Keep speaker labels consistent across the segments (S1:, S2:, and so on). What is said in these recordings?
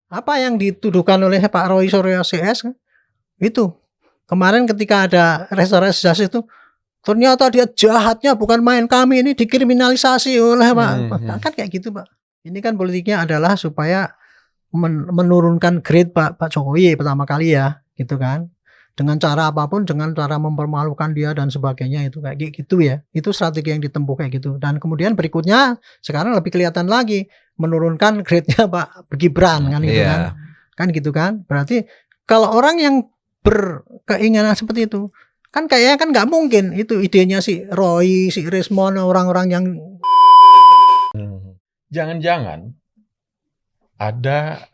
S1: Apa yang dituduhkan oleh Pak Roy Suryo CS itu kemarin ketika ada restorasi justice itu ternyata dia jahatnya bukan main, kami ini dikriminalisasi oleh Pak. Kan kayak gitu Pak. Ini kan politiknya adalah supaya menurunkan grade Pak Jokowi pertama kali ya, gitu kan. Dengan cara apapun, dengan cara mempermalukan dia dan sebagainya itu kayak gitu ya. Itu strategi yang ditempuh kayak gitu. Dan kemudian berikutnya sekarang lebih kelihatan lagi menurunkan grade-nya Pak Gibran kan gitu kan. Kan gitu kan. Berarti kalau orang yang berkeinginan seperti itu kan kayaknya kan nggak mungkin itu idenya si Roy, si Rismon, orang-orang yang
S2: jangan-jangan ada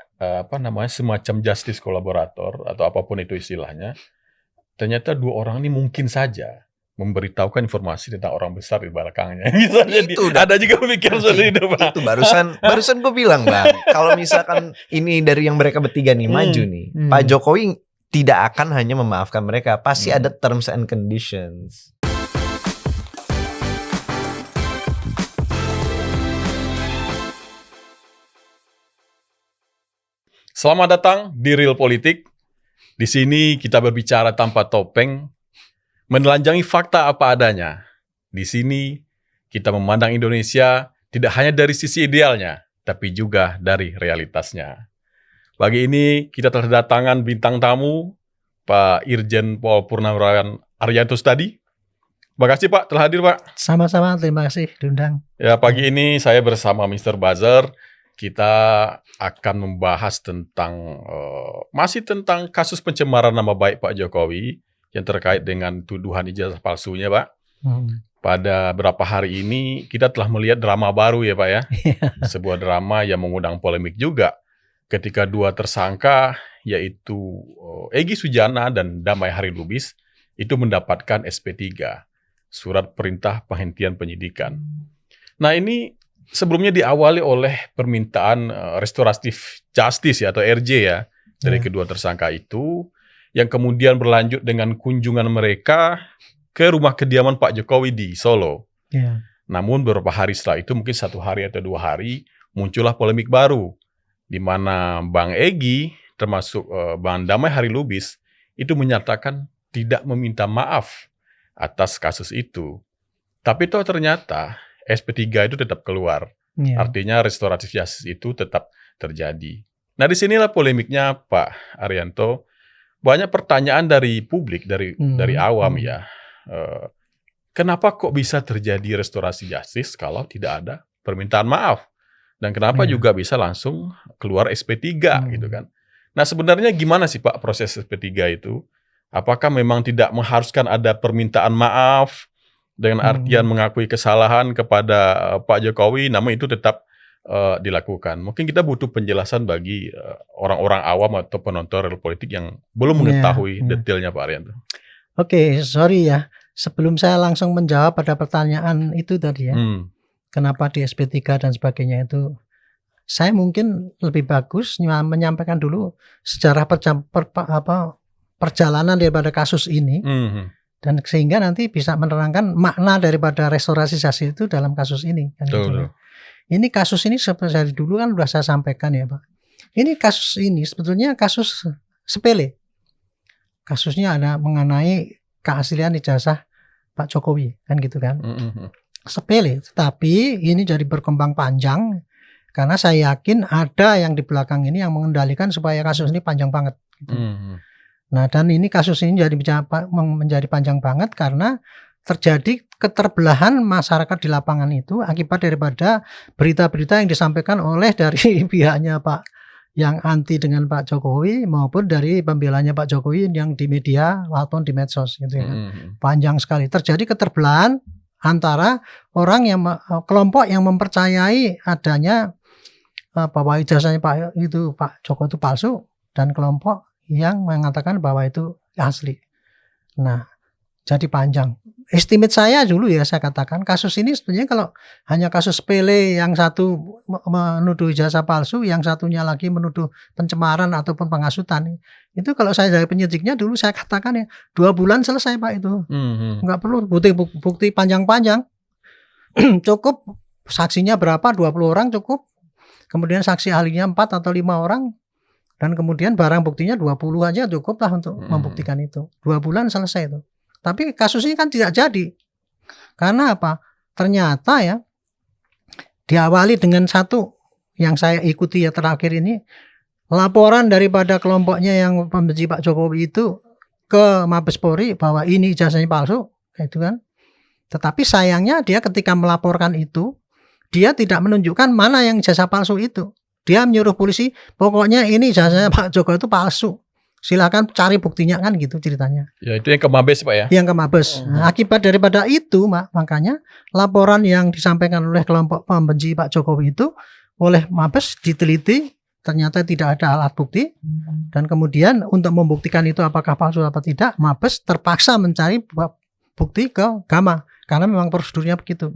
S2: semacam justice kolaborator atau apapun itu istilahnya. Ternyata dua orang ini mungkin saja memberitahukan informasi tentang orang besar di belakangnya. Bisa jadi ada juga pemikiran seperti itu, Pak.
S3: Itu barusan gue bilang, Bang. Kalau misalkan ini dari yang mereka bertiga nih maju nih, Pak Jokowi tidak akan hanya memaafkan mereka, pasti ada terms and conditions.
S2: Selamat datang di Real Politik. Di sini kita berbicara tanpa topeng, menelanjangi fakta apa adanya. Di sini kita memandang Indonesia tidak hanya dari sisi idealnya, tapi juga dari realitasnya. Pagi ini kita telah kedatangan bintang tamu, Pak Irjen Pol Purnawirawan Arianto Sudadi. Terima kasih Pak telah hadir Pak.
S1: Sama-sama, terima kasih diundang.
S2: Ya, pagi ini saya bersama Mr. Buzzer. Kita akan membahas tentang masih tentang kasus pencemaran nama baik Pak Jokowi yang terkait dengan tuduhan ijazah palsunya, Pak. Pada beberapa hari ini kita telah melihat drama baru ya, Pak ya. Sebuah drama yang mengundang polemik juga ketika dua tersangka yaitu Egy Sujana dan Damai Harilubis itu mendapatkan SP3, surat perintah penghentian penyidikan. Nah, ini sebelumnya diawali oleh permintaan restoratif justice ya, atau RJ ya, dari kedua tersangka itu, yang kemudian berlanjut dengan kunjungan mereka ke rumah kediaman Pak Jokowi di Solo. Namun beberapa hari setelah itu, mungkin 1 hari atau 2 hari, muncullah polemik baru, di mana Bang Egy, termasuk Bang Damai Harilubis, itu menyatakan tidak meminta maaf atas kasus itu. Tapi toh ternyata SP3 itu tetap keluar. Artinya restoratif justice itu tetap terjadi. Nah, disinilah polemiknya Pak Arianto. Banyak pertanyaan dari publik, dari awam ya. Kenapa kok bisa terjadi restorasi justice kalau tidak ada permintaan maaf? Dan kenapa juga bisa langsung keluar SP3 gitu kan? Nah, sebenarnya gimana sih Pak proses SP3 itu? Apakah memang tidak mengharuskan ada permintaan maaf? Dengan artian mengakui kesalahan kepada Pak Jokowi, namun itu tetap dilakukan. Mungkin kita butuh penjelasan bagi orang-orang awam atau penonton Real Politik yang belum mengetahui detailnya Pak Arianto.
S1: Oke, sorry ya. Sebelum saya langsung menjawab pada pertanyaan itu tadi ya, kenapa di SP3 dan sebagainya itu, saya mungkin lebih bagus menyampaikan dulu sejarah perjalanan daripada kasus ini. Dan sehingga nanti bisa menerangkan makna daripada restorasi justice itu dalam kasus ini. Kan gitu. Ini kasus ini seperti dari dulu kan sudah saya sampaikan ya Pak. Ini kasus ini sebetulnya kasus sepele. Kasusnya ada mengenai keaslian ijazah Pak Jokowi kan gitu kan. Sepele, tetapi ini jadi berkembang panjang karena saya yakin ada yang di belakang ini yang mengendalikan supaya kasus ini panjang banget. Gitu. Nah, dan ini kasus ini menjadi panjang banget karena terjadi keterbelahan masyarakat di lapangan itu akibat daripada berita-berita yang disampaikan oleh dari pihaknya Pak yang anti dengan Pak Jokowi maupun dari pembelanya Pak Jokowi yang di media maupun di medsos gitu ya. Panjang sekali. Terjadi keterbelahan antara orang yang kelompok yang mempercayai adanya bahwa ijazahnya Pak Jokowi itu palsu dan kelompok yang mengatakan bahwa itu asli. Nah, jadi panjang. Estimate saya dulu ya, saya katakan kasus ini sebenarnya kalau hanya kasus sepele, yang satu menuduh ijazah palsu, yang satunya lagi menuduh pencemaran ataupun penghasutan. Itu kalau saya dari penyidiknya dulu saya katakan ya 2 bulan selesai Pak itu. Enggak perlu bukti panjang-panjang. Cukup saksinya berapa, 20 orang cukup. Kemudian saksi ahlinya 4 atau 5 orang. Dan kemudian barang buktinya 20 aja cukup lah untuk membuktikan itu. 2 bulan selesai itu. Tapi kasus ini kan tidak jadi. Karena apa? Ternyata ya diawali dengan satu yang saya ikuti ya terakhir ini, laporan daripada kelompoknya yang pembenci Pak Jokowi itu ke Mabes Polri bahwa ini ijazahnya palsu, itu kan. Tetapi sayangnya dia ketika melaporkan itu, dia tidak menunjukkan mana yang ijazah palsu itu. Dia menyuruh polisi, pokoknya ini ijazahnya Pak Jokowi itu palsu. Silakan cari buktinya kan gitu ceritanya.
S2: Ya itu yang ke Mabes Pak ya?
S1: Yang ke Mabes. Nah, akibat daripada itu makanya laporan yang disampaikan oleh kelompok pembenci Pak Jokowi itu oleh Mabes diteliti, ternyata tidak ada alat bukti. Dan kemudian untuk membuktikan itu apakah palsu atau tidak, Mabes terpaksa mencari bukti ke Gama. Karena memang prosedurnya begitu.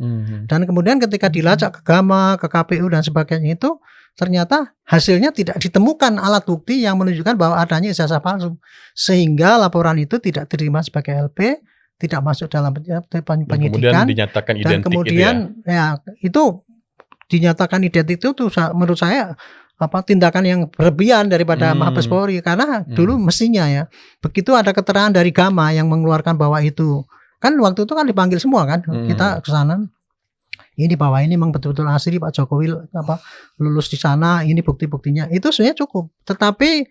S1: Dan kemudian ketika dilacak ke Gama, ke KPU dan sebagainya itu, ternyata hasilnya tidak ditemukan alat bukti yang menunjukkan bahwa adanya ijazah palsu. Sehingga laporan itu tidak diterima sebagai LP, tidak masuk dalam penyidikan.
S2: Kemudian dinyatakan identik.
S1: Dan kemudian itu dinyatakan identik itu menurut saya tindakan yang berlebihan daripada Mabes Polri. Karena dulu mestinya ya, begitu ada keterangan dari Gama yang mengeluarkan bahwa itu, kan waktu itu kan dipanggil semua kan, kita ke sana. Ini bahwa ini memang betul-betul asli Pak Jokowi lulus di sana, ini bukti-buktinya. Itu sebenarnya cukup. Tetapi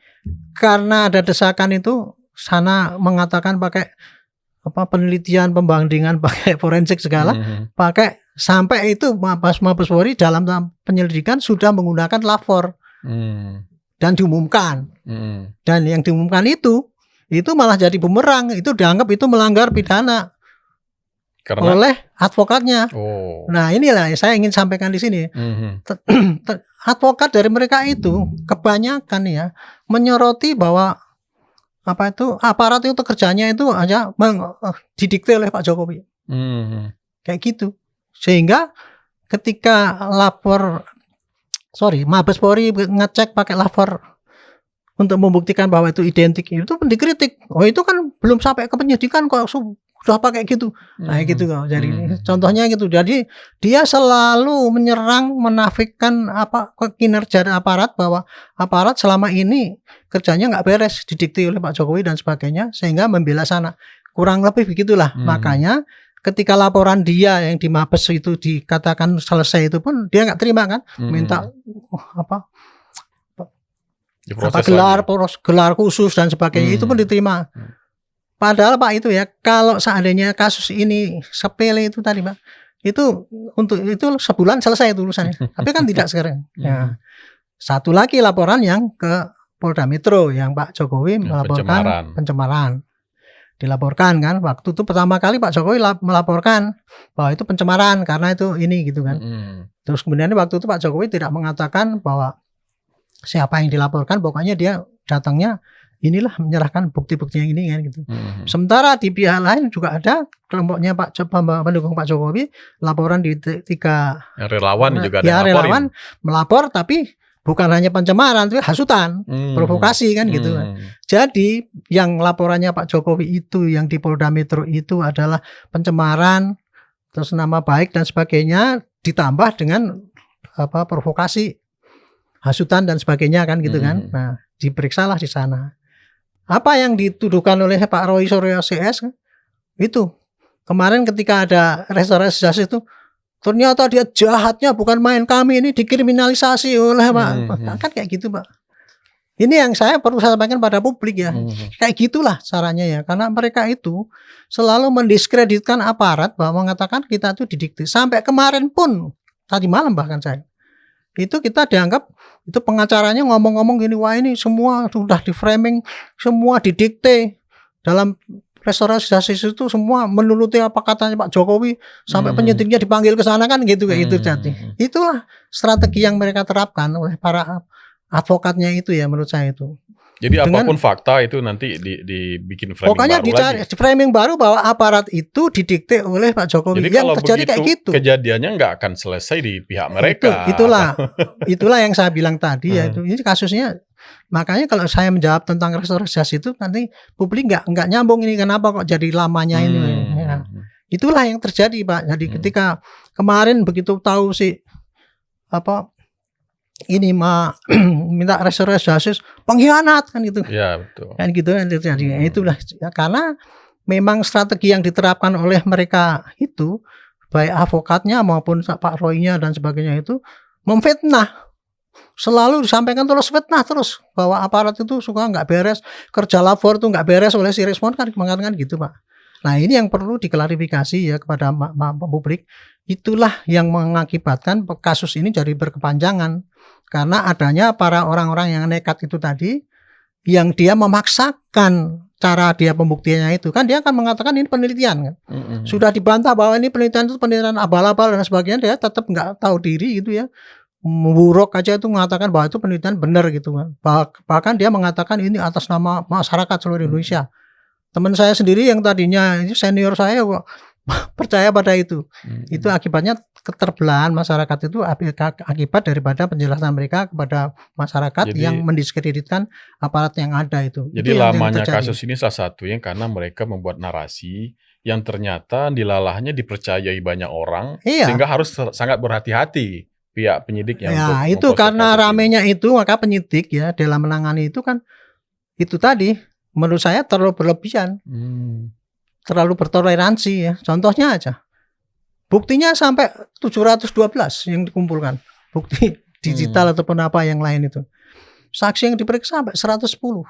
S1: karena ada desakan itu, sana mengatakan pakai penelitian, pembandingan, pakai forensik segala, pakai sampai itu Mabes Polri dalam penyelidikan sudah menggunakan lapor dan diumumkan. Dan yang diumumkan itu malah jadi bumerang, itu dianggap itu melanggar pidana. Karena oleh advokatnya. Nah inilah saya ingin sampaikan di sini. Advokat dari mereka itu kebanyakan ya menyoroti bahwa aparat itu kerjanya itu hanya didikte oleh Pak Jokowi. Kayak gitu. Sehingga ketika Mabes Polri ngecek pakai lapor untuk membuktikan bahwa itu identik, itu pun dikritik. Oh itu kan belum sampai ke penyidikan kok sudah pakai gitu. Nah gitu kok. Jadi contohnya gitu. Jadi dia selalu menyerang, menafikan kinerja aparat, bahwa aparat selama ini kerjanya nggak beres, didikte oleh Pak Jokowi dan sebagainya, sehingga membela sana. Kurang lebih begitulah. Makanya ketika laporan dia yang di Mabes itu dikatakan selesai itu pun dia nggak terima kan, minta gelar khusus dan sebagainya, itu pun diterima. Padahal Pak itu ya, kalau seandainya kasus ini sepele itu tadi Pak, itu untuk itu sebulan selesai itu urusannya. Tapi kan tidak sekarang. Ya. Satu lagi laporan yang ke Polda Metro yang Pak Jokowi melaporkan pencemaran. Dilaporkan kan, waktu itu pertama kali Pak Jokowi melaporkan bahwa itu pencemaran karena itu ini gitu kan. Terus kemudian waktu itu Pak Jokowi tidak mengatakan bahwa siapa yang dilaporkan, pokoknya dia datangnya inilah menyerahkan bukti-bukti yang ini kan gitu. Sementara di pihak lain juga ada kelompoknya pendukung Pak Jokowi, laporan di 3
S2: relawan juga ada
S1: relawan melapor, tapi bukan hanya pencemaran, tapi hasutan, provokasi kan gitu kan. Jadi yang laporannya Pak Jokowi itu yang di Polda Metro itu adalah pencemaran, terus nama baik dan sebagainya, ditambah dengan provokasi, hasutan dan sebagainya kan gitu kan. Nah, diperiksalah di sana. Apa yang dituduhkan oleh Pak Roy Suryo CS itu kemarin ketika ada restorasi justice itu, ternyata dia jahatnya bukan main, kami ini dikriminalisasi oleh Pak. Kan kayak gitu Pak. Ini yang saya perlu sampaikan pada publik ya. Kayak gitulah caranya ya. Karena mereka itu selalu mendiskreditkan aparat, bahwa mengatakan kita itu didikte. Sampai kemarin pun, tadi malam bahkan saya, itu kita dianggap, itu pengacaranya ngomong-ngomong gini, wah ini semua sudah di framing, semua didikte. Dalam restorasi justice itu semua menuruti apa katanya Pak Jokowi, sampai penyidiknya dipanggil ke sana kan gitu kayak gitu. Jadi itulah strategi yang mereka terapkan oleh para advokatnya itu ya, menurut saya itu.
S2: Jadi apapun fakta itu nanti dibikin framing
S1: pokoknya
S2: baru
S1: dicari
S2: lagi.
S1: Framing baru bahwa aparat itu didikte oleh Pak Jokowi.
S2: Jadi
S1: yang
S2: kalau
S1: terjadi
S2: begitu,
S1: kayak gitu.
S2: kejadiannya nggak akan selesai di pihak mereka.
S1: Itulah yang saya bilang tadi ya. Ini kasusnya, makanya kalau saya menjawab tentang restorasi itu, nanti publik nggak nyambung ini kenapa kok jadi lamanya ini. Ya. Itulah yang terjadi Pak. Jadi ketika kemarin begitu tahu ini minta restorasi justice pengkhianat kan gitu.
S2: Ya, betul.
S1: Kan gitu kan terjadi. Itulah ya, karena memang strategi yang diterapkan oleh mereka itu baik advokatnya maupun Pak Roy-nya dan sebagainya itu memfitnah. Selalu disampaikan terus fitnah terus bahwa aparat itu suka nggak beres, kerja lapor itu nggak beres oleh si respon kan mengatakan gitu Pak. Nah ini yang perlu diklarifikasi ya kepada publik. Itulah yang mengakibatkan kasus ini jadi berkepanjangan karena adanya para orang-orang yang nekat itu tadi, yang dia memaksakan cara dia pembuktiannya itu kan dia akan mengatakan ini penelitian kan. Sudah dibantah bahwa ini penelitian itu penelitian abal-abal dan sebagainya, dia tetap nggak tahu diri gitu ya. Buruk aja itu mengatakan bahwa itu penelitian benar gitu kan. Bahkan dia mengatakan ini atas nama masyarakat seluruh Indonesia. Teman saya sendiri yang tadinya senior saya kok percaya pada itu. Itu akibatnya keterbelahan masyarakat itu akibat daripada penjelasan mereka kepada masyarakat yang mendiskreditkan aparat yang ada itu.
S2: Jadi
S1: itu
S2: lamanya kasus ini salah satunya karena mereka membuat narasi yang ternyata dilalahnya dipercayai banyak orang, sehingga harus sangat berhati-hati pihak penyidik yang
S1: ya itu karena ramenya itu, maka penyidik ya dalam menangani itu kan itu tadi menurut saya terlalu berlebihan, terlalu bertoleransi ya. Contohnya aja buktinya sampai 712 yang dikumpulkan, bukti digital ataupun apa yang lain itu. Saksi yang diperiksa sampai 110,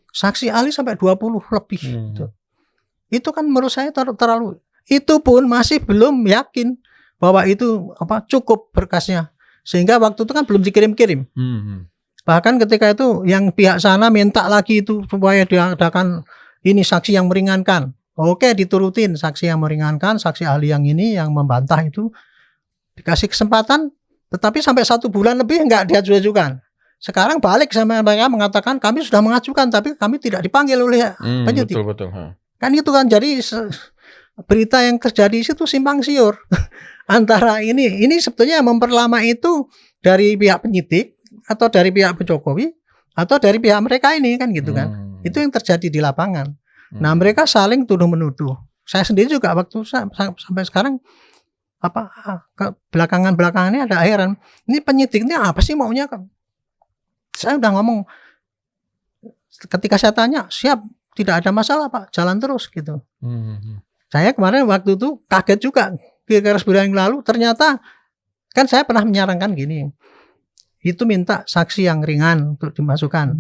S1: saksi ahli sampai 20 lebih. Itu kan menurut saya terlalu. Itu pun masih belum yakin bahwa itu cukup berkasnya, sehingga waktu itu kan belum dikirim-kirim. Bahkan ketika itu yang pihak sana minta lagi itu supaya diadakan ini saksi yang meringankan. Oke, diturutin saksi yang meringankan, saksi ahli yang ini yang membantah itu dikasih kesempatan, tetapi sampai 1 bulan lebih nggak diajukan. Sekarang balik sama mereka mengatakan kami sudah mengajukan tapi kami tidak dipanggil oleh penyidik.
S2: Betul.
S1: Kan itu kan jadi berita yang terjadi itu simpang siur. Antara ini sebetulnya memperlama itu dari pihak penyidik atau dari pihak Jokowi atau dari pihak mereka ini kan gitu kan. Itu yang terjadi di lapangan. Nah mereka saling tuduh-menuduh. Saya sendiri juga waktu sampai sekarang belakangan ini ada heran. Ini penyidik ini apa sih maunya kan? Saya udah ngomong, ketika saya tanya siap, tidak ada masalah Pak, jalan terus gitu. Saya kemarin waktu itu kaget juga. Kira-kira sebulan yang lalu ternyata kan saya pernah menyarankan gini, itu minta saksi yang ringan untuk dimasukkan,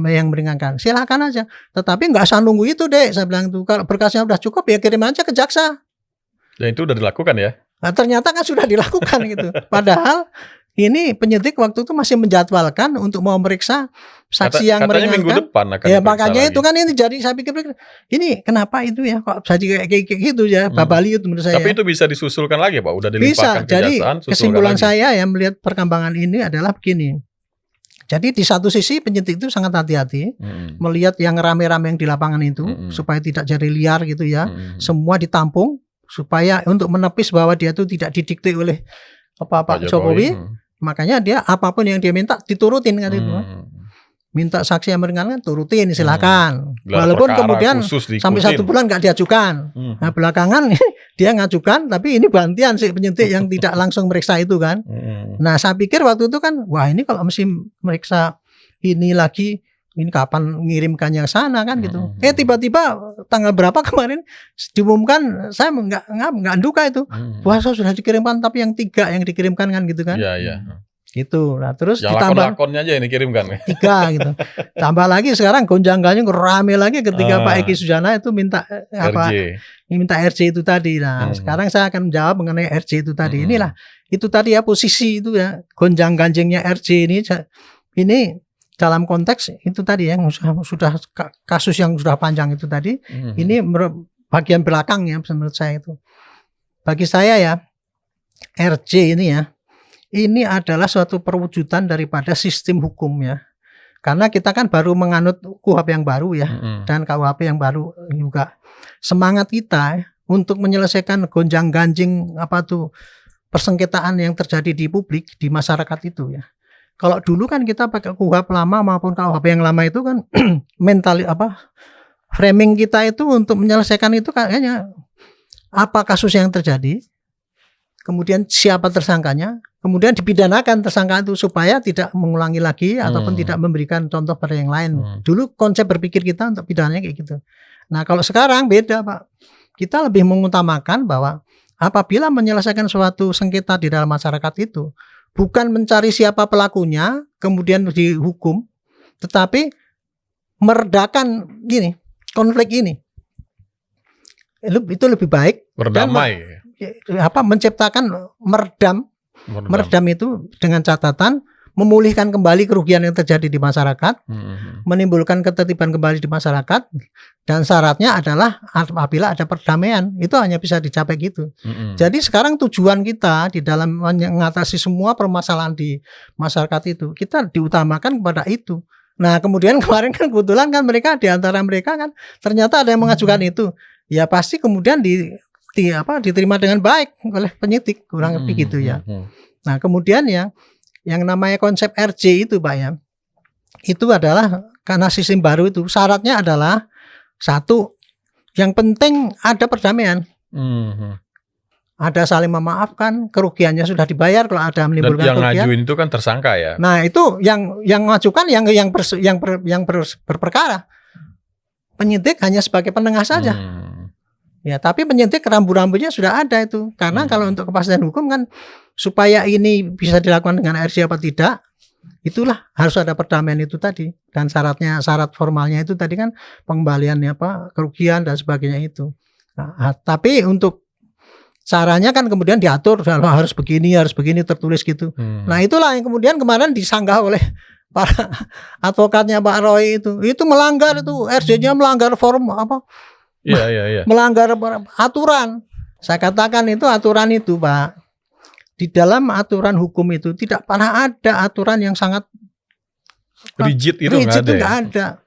S1: yang meringankan silakan aja, tetapi nggak usah nunggu itu deh, saya bilang itu kalau berkasnya udah cukup ya kirim aja ke jaksa.
S2: Dan itu udah dilakukan ya?
S1: Nah, ternyata kan sudah dilakukan gitu, padahal ini penyidik waktu itu masih menjadwalkan untuk mau memeriksa saksi yang meringankan.
S2: Minggu depan akan
S1: ya makanya lagi. Itu kan ini jadi saya pikir ini kenapa itu ya kok jadi kayak gitu ya babali itu menurut saya.
S2: Tapi itu bisa disusulkan lagi Pak, udah dilimpahkan kejaksaan.
S1: Jadi kesimpulan saya yang melihat perkembangan ini adalah begini. Jadi di satu sisi penyidik itu sangat hati-hati melihat yang rame-rame yang di lapangan itu supaya tidak jadi liar gitu ya. Semua ditampung supaya untuk menepis bahwa dia itu tidak didikte oleh Pak Jokowi. Makanya dia apapun yang dia minta diturutin kan itu. Minta saksi yang meringankan turutin silakan. Walaupun kemudian sampai 1 bulan nggak diajukan. Nah belakangan dia ngajukan, tapi ini bantian si penyidik yang tidak langsung meriksa itu kan. Nah saya pikir waktu itu kan, wah ini kalau mesti meriksa ini lagi, ini kapan ngirimkan yang sana kan gitu. Tiba-tiba tanggal berapa kemarin diumumkan, saya nggak duka itu. Wah sudah dikirimkan tapi yang 3 yang dikirimkan kan gitu kan.
S2: Iya.
S1: Gitu. Nah terus
S2: yang
S1: ditambah
S2: lakon-lakonnya aja yang dikirimkan.
S1: 3 gitu. Tambah lagi sekarang gonjang-ganjing rame lagi ketika Pak Eki Sujana itu minta minta RJ itu tadi. Nah sekarang saya akan menjawab mengenai RJ itu tadi. Inilah itu tadi ya posisi itu ya, gonjang-ganjingnya RJ ini dalam konteks itu tadi yang sudah kasus yang sudah panjang itu tadi. Ini bagian belakang ya menurut saya itu. Bagi saya ya RJ ini adalah suatu perwujudan daripada sistem hukum ya. Karena kita kan baru menganut KUHP yang baru ya, dan KUHP yang baru juga. Semangat kita untuk menyelesaikan gonjang-ganjing persengketaan yang terjadi di publik, di masyarakat itu ya. Kalau dulu kan kita pakai KUHP lama maupun KUHP yang lama itu kan framing kita itu untuk menyelesaikan itu kayaknya apa kasus yang terjadi, kemudian siapa tersangkanya, kemudian dipidanakan tersangka itu supaya tidak mengulangi lagi ataupun tidak memberikan contoh pada yang lain. Dulu konsep berpikir kita untuk pidananya kayak gitu. Nah kalau sekarang beda Pak, kita lebih mengutamakan bahwa apabila menyelesaikan suatu sengketa di dalam masyarakat itu bukan mencari siapa pelakunya kemudian dihukum, tetapi meredakan konflik ini. Itu lebih baik.
S2: Berdamai.
S1: Menciptakan meredam itu dengan catatan memulihkan kembali kerugian yang terjadi di masyarakat, menimbulkan ketertiban kembali di masyarakat, dan syaratnya adalah apabila ada perdamaian. Itu hanya bisa dicapai gitu. Jadi sekarang tujuan kita di dalam mengatasi semua permasalahan di masyarakat itu, kita diutamakan kepada itu. Nah kemudian kemarin kan kebetulan kan mereka di antara mereka kan ternyata ada yang mengajukan itu, ya pasti kemudian diterima dengan baik oleh penyidik, kurang lebih gitu ya. Nah kemudian yang namanya konsep RJ itu Pak ya, itu adalah karena sistem baru itu syaratnya adalah satu, yang penting ada perdamaian, ada saling memaafkan, kerugiannya sudah dibayar kalau ada menimbulkan
S2: kerugian. Dan yang
S1: kerugian.
S2: ngajuin itu kan tersangka ya.
S1: Nah itu yang mengajukan yang berperkara, penyidik hanya sebagai penengah saja. Ya, tapi penyidik rambu-rambunya sudah ada itu. Karena kalau untuk kepastian hukum kan supaya ini bisa dilakukan dengan RJ apa tidak, itulah harus ada perdamaian itu tadi. Dan syarat formalnya itu tadi kan pengembalian kerugian dan sebagainya itu. Nah, tapi untuk caranya kan kemudian diatur harus begini tertulis gitu. Nah, itulah yang kemudian kemarin disanggah oleh para advokatnya Pak Roy itu. Itu melanggar itu RJ-nya melanggar
S2: Iya.
S1: melanggar aturan. Saya katakan itu aturan itu Pak, di dalam aturan hukum itu tidak pernah ada aturan yang sangat
S2: rigid itu nggak ada.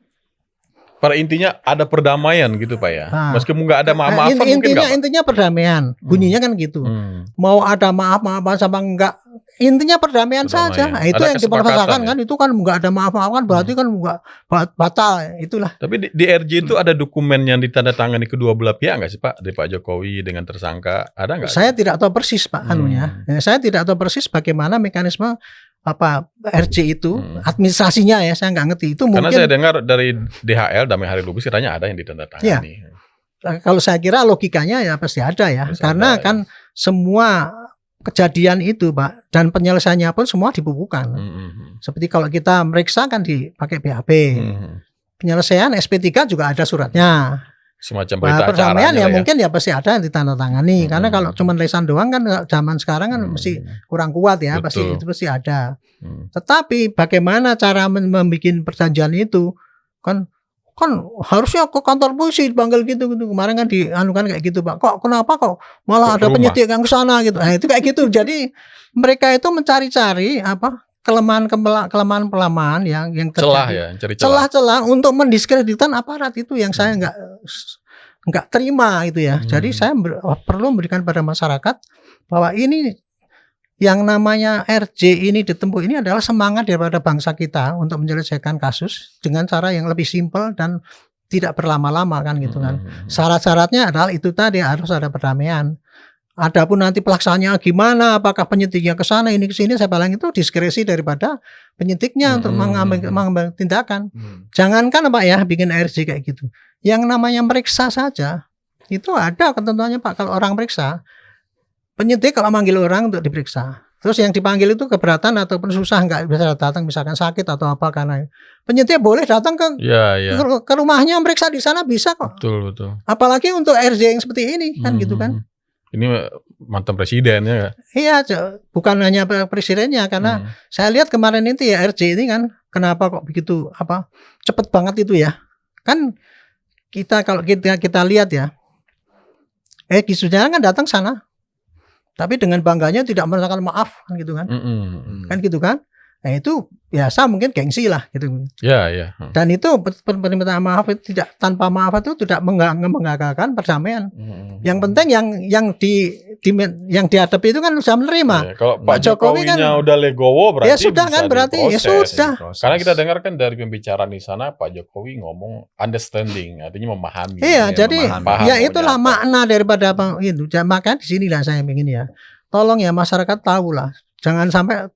S2: Pada intinya ada perdamaian gitu Pak ya. Meskipun nggak ada maaf-maafan
S1: intinya perdamaian. Bunyinya kan gitu. Mau ada maaf-maafan sama enggak, intinya perdamaian saja. Nah, itu yang dipermasalahkan kan, itu kan enggak ada maaf-maafan berarti kan enggak batal, itulah.
S2: Tapi di RJ itu ada dokumen yang ditandatangani kedua belah pihak nggak sih Pak, dari Pak Jokowi dengan tersangka, ada nggak?
S1: Saya tidak tahu persis Pak saya tidak tahu persis bagaimana mekanisme RJ itu administrasinya ya, saya nggak ngerti itu.
S2: Karena
S1: mungkin
S2: saya dengar dari DHL Damai Hari Lubis katanya ada yang ditandatangani.
S1: Ya. Kalau saya kira logikanya ya pasti ada ya, karena kan semua kejadian itu Pak dan penyelesaiannya pun semua dibukukan. Seperti kalau kita meriksa kan dipakai BAP. Penyelesaian SP3 juga ada suratnya.
S2: Semacam berita
S1: perdamaian
S2: acaranya
S1: ya mungkin ya pasti ada yang ditandatangani. Karena kalau cuma tulisan doang kan zaman sekarang kan mesti kurang kuat ya.
S2: Betul.
S1: Pasti ada. Tetapi bagaimana cara membuat perjanjian itu kan harusnya ke kantor polisi dipanggil gitu. Kemarin kan dianukan kayak gitu Pak. Kenapa kok malah ada penyidik yang ke sana gitu. Nah itu kayak gitu. Jadi mereka itu mencari-cari kelemahan yang terjadi, celah-celah untuk mendiskreditkan aparat itu yang saya nggak terima itu ya. Jadi saya perlu memberikan pada masyarakat bahwa ini yang namanya RJ ini ditempuh ini adalah semangat daripada bangsa kita untuk menyelesaikan kasus dengan cara yang lebih simpel dan tidak berlama-lama kan gitu kan. Syarat-syaratnya adalah itu tadi, harus ada perdamaian. Adapun nanti pelaksanaannya gimana, apakah penyidiknya ke sana ini ke sini, saya bilang itu diskresi daripada penyidiknya untuk mengambil tindakan. Jangankan Pak ya bikin RJ kayak gitu. Yang namanya meriksa saja itu ada ketentuannya Pak. Kalau orang meriksa, penyidik kalau manggil orang untuk diperiksa, terus yang dipanggil itu keberatan ataupun susah nggak bisa datang, misalkan sakit atau apa, karena penyidik boleh datang ke rumahnya meriksa di sana bisa kok.
S2: Betul.
S1: Apalagi untuk RJ yang seperti ini kan gitu kan.
S2: Ini mantan presiden ya?
S1: Iya, bukan hanya presidennya, karena saya lihat kemarin itu ya RJ ini kan kenapa kok begitu cepat banget itu ya. Kan kalau kita lihat ya, Sujarno kan datang sana, tapi dengan bangganya tidak mengatakan maaf kan gitu kan, kan gitu kan. Nah itu biasa mungkin gengsi lah gitu.
S2: Ya.
S1: Dan itu permintaan maaf itu tidak, tanpa maaf itu tidak menggagalkan perdamaian. Yang penting yang dihadapi itu kan sudah menerima.
S2: Ya, kalau Pak Jokowi kan udah legowo berarti
S1: ya sudah kan, berarti ya sudah.
S2: Karena kita dengar kan dari pembicaraan di sana Pak Jokowi ngomong understanding, artinya memahami.
S1: Iya, jadi
S2: memahami,
S1: ya itulah makna daripada apa itu. Maka di sinilah saya ingin ya, tolong ya masyarakat tahu lah, jangan sampai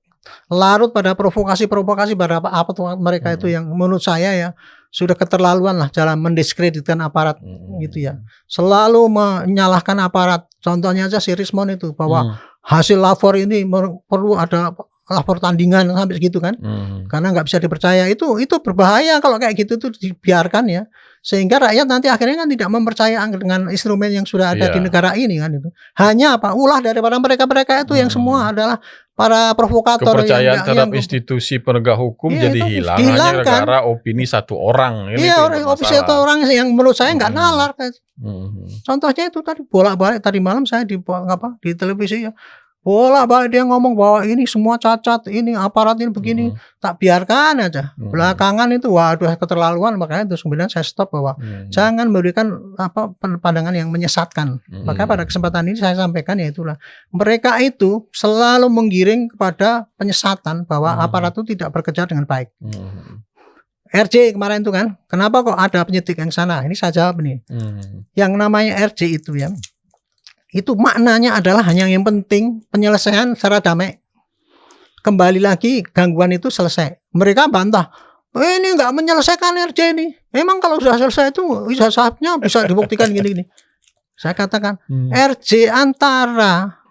S1: larut pada provokasi-provokasi pada apa tuh mereka itu yang menurut saya ya sudah keterlaluan lah dalam mendiskreditkan aparat gitu ya. Selalu menyalahkan aparat. Contohnya aja si Rismon itu bahwa hasil lapor ini perlu ada lapor tandingan sampai segitu kan. Karena nggak bisa dipercaya itu berbahaya kalau kayak gitu tuh dibiarkan ya. Sehingga rakyat nanti akhirnya kan tidak mempercaya dengan instrumen yang sudah ada di negara ini kan itu. Hanya ulah daripada mereka itu yang semua adalah para provokator.
S2: Kepercayaan terhadap institusi penegak hukum jadi hilang hanya gara-gara opini satu orang.
S1: Iya, opini satu orang yang menurut saya nggak nalar. Contohnya itu tadi bolak-balik tadi malam saya di televisi ya. Bolak-balik dia ngomong bahwa ini semua cacat, ini aparat ini begini, tak biarkan aja. Belakangan itu waduh keterlaluan, makanya itu kemudian saya stop bahwa jangan memberikan pandangan yang menyesatkan. Maka pada kesempatan ini saya sampaikan ya itulah. Mereka itu selalu menggiring kepada penyesatan bahwa aparat itu tidak bekerja dengan baik. RJ kemarin itu kan, kenapa kok ada penyidik yang sana? Ini saya jawab nih. Yang namanya RJ itu ya. Itu maknanya adalah hanya yang penting penyelesaian secara damai. Kembali lagi gangguan itu selesai. Mereka bantah, ini nggak menyelesaikan RJ ini. Emang kalau sudah selesai itu ijazahnya bisa dibuktikan gini-gini. Saya katakan RJ antara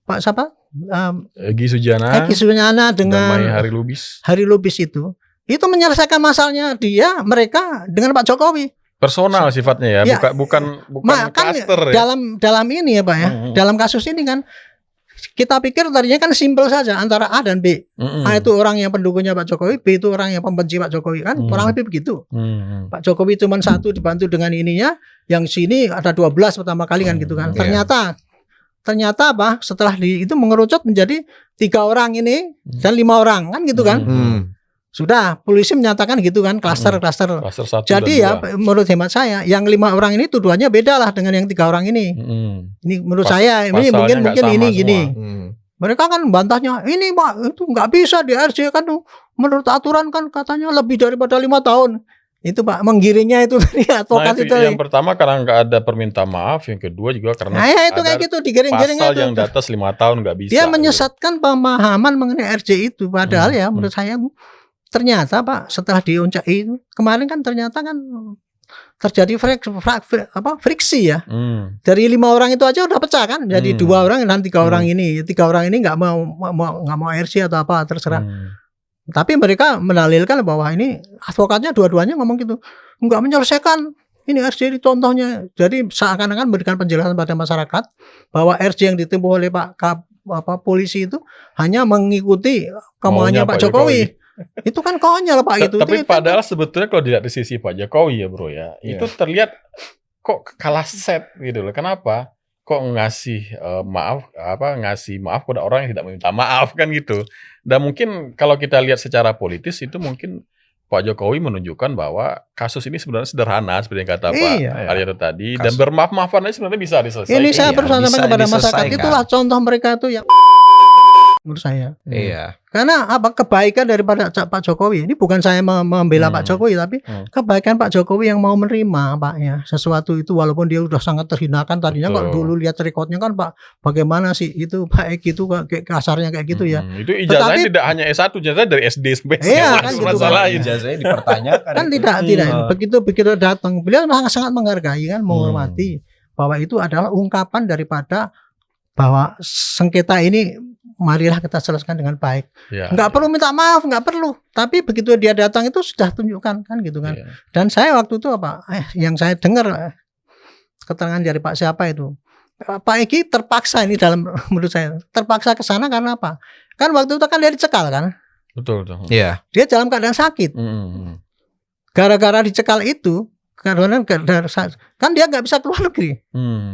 S1: Pak siapa?
S2: Egy Sujana
S1: dengan Hari Lubis itu menyelesaikan masalahnya mereka dengan Pak Jokowi.
S2: Personal sifatnya ya, bukan cluster
S1: ya. Dalam ini ya Pak ya, dalam kasus ini kan kita pikir tadinya kan simpel saja antara A dan B. A itu orang yang pendukungnya Pak Jokowi, B itu orang yang pembenci Pak Jokowi kan, kurang lebih begitu. Pak Jokowi cuma satu dibantu dengan ininya, yang sini ada 12 pertama kali kan gitu kan. Ternyata apa? Setelah itu mengerucut menjadi 3 orang ini dan 5 orang kan gitu kan. Sudah polisi menyatakan gitu kan klaster. Jadi ya menurut hemat saya yang 5 orang ini tuduhannya beda lah dengan yang 3 orang ini. Ini menurut saya ini mungkin ini gini. Mereka kan bantahnya ini Pak itu nggak bisa di RJ kan menurut aturan kan katanya lebih daripada 5 tahun. Itu Pak menggiringnya itu advokat itu.
S2: Yang pertama karena nggak ada permintaan maaf, yang kedua juga karena
S1: itu kayak gitu digiring-giring
S2: pasal yang di atas 5 tahun nggak bisa.
S1: Dia menyesatkan pemahaman mengenai RJ itu padahal ya menurut saya ternyata Pak setelah diuncai itu kemarin kan ternyata kan terjadi friksi ya. Dari 5 orang itu aja udah pecah kan. Jadi 2 orang dan 3 orang ini. 3 orang ini nggak mau RC atau apa terserah. Tapi mereka mendalilkan bahwa ini advokatnya dua-duanya ngomong gitu. Nggak menyelesaikan ini RC ini contohnya. Jadi seakan-akan memberikan penjelasan pada masyarakat bahwa RC yang ditempuh oleh polisi itu hanya mengikuti kemauannya Pak Jokowi. Itu kan konyol Pak gitu.
S2: Tapi padahal sebetulnya kalau dilihat di sisi Pak Jokowi ya bro ya, itu terlihat kok kalah set gitu loh. Kenapa? Kok ngasih maaf kepada orang yang tidak meminta maaf kan gitu. Dan mungkin kalau kita lihat secara politis itu mungkin Pak Jokowi menunjukkan bahwa kasus ini sebenarnya sederhana seperti yang kata Pak Aryato tadi dan bermaaf-maafan aja sebenarnya bisa diselesaikan.
S1: Ini saya berusaha sampaikan kepada masyarakat itulah contoh mereka itu yang menurut saya. Karena kebaikan daripada Pak Jokowi ini bukan saya membela Pak Jokowi tapi kebaikan Pak Jokowi yang mau menerima Pak ya sesuatu itu walaupun dia udah sangat terhinakan tadinya. Kalau dulu lihat rekodnya kan Pak bagaimana sih itu Pak Eki itu kayak kasarnya kayak gitu ya.
S2: Itu ijazahnya tidak hanya S1, ijazahnya dari SD sampai SMA
S1: kan
S2: masalah
S1: gitu,
S3: ijazahnya dipertanyakan.
S1: Kan tidak begitu datang beliau sangat menghargai kan menghormati bahwa itu adalah ungkapan daripada bahwa sengketa ini marilah kita selesaikan dengan baik. Nggak perlu minta maaf, nggak perlu. Tapi begitu dia datang itu sudah tunjukkan kan gitu kan. Dan saya waktu itu yang saya dengar keterangan dari Pak siapa itu. Pak Eki terpaksa ini dalam menurut saya terpaksa ke sana karena apa? Kan waktu itu kan dia dicekal kan.
S2: Betul.
S1: Iya. Dia dalam keadaan sakit. Gara-gara dicekal itu karena kan dia nggak bisa keluar negeri,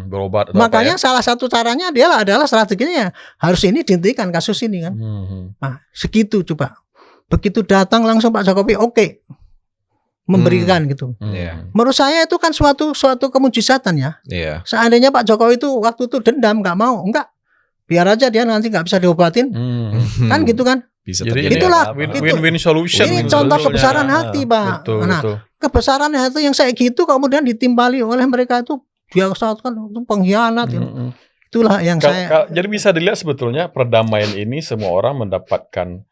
S2: berobat.
S1: Makanya salah satu caranya dia adalah strateginya harus ini dihentikan kasus ini kan. Nah segitu coba. Begitu datang langsung Pak Jokowi memberikan gitu. Menurut saya itu kan suatu kemujizatan ya. Seandainya Pak Jokowi itu waktu itu dendam nggak mau, enggak biar aja dia nanti nggak bisa diobatin, kan gitu kan.
S2: Jadi
S1: itulah
S2: win-win solution.
S1: Ini contoh kebesaran hati Pak.
S2: Betul.
S1: Kebesaran hati yang saya gitu kemudian ditimbali oleh mereka itu dia usahakan itu pengkhianat. Itu itulah yang
S2: jadi bisa dilihat sebetulnya perdamaian ini semua orang mendapatkan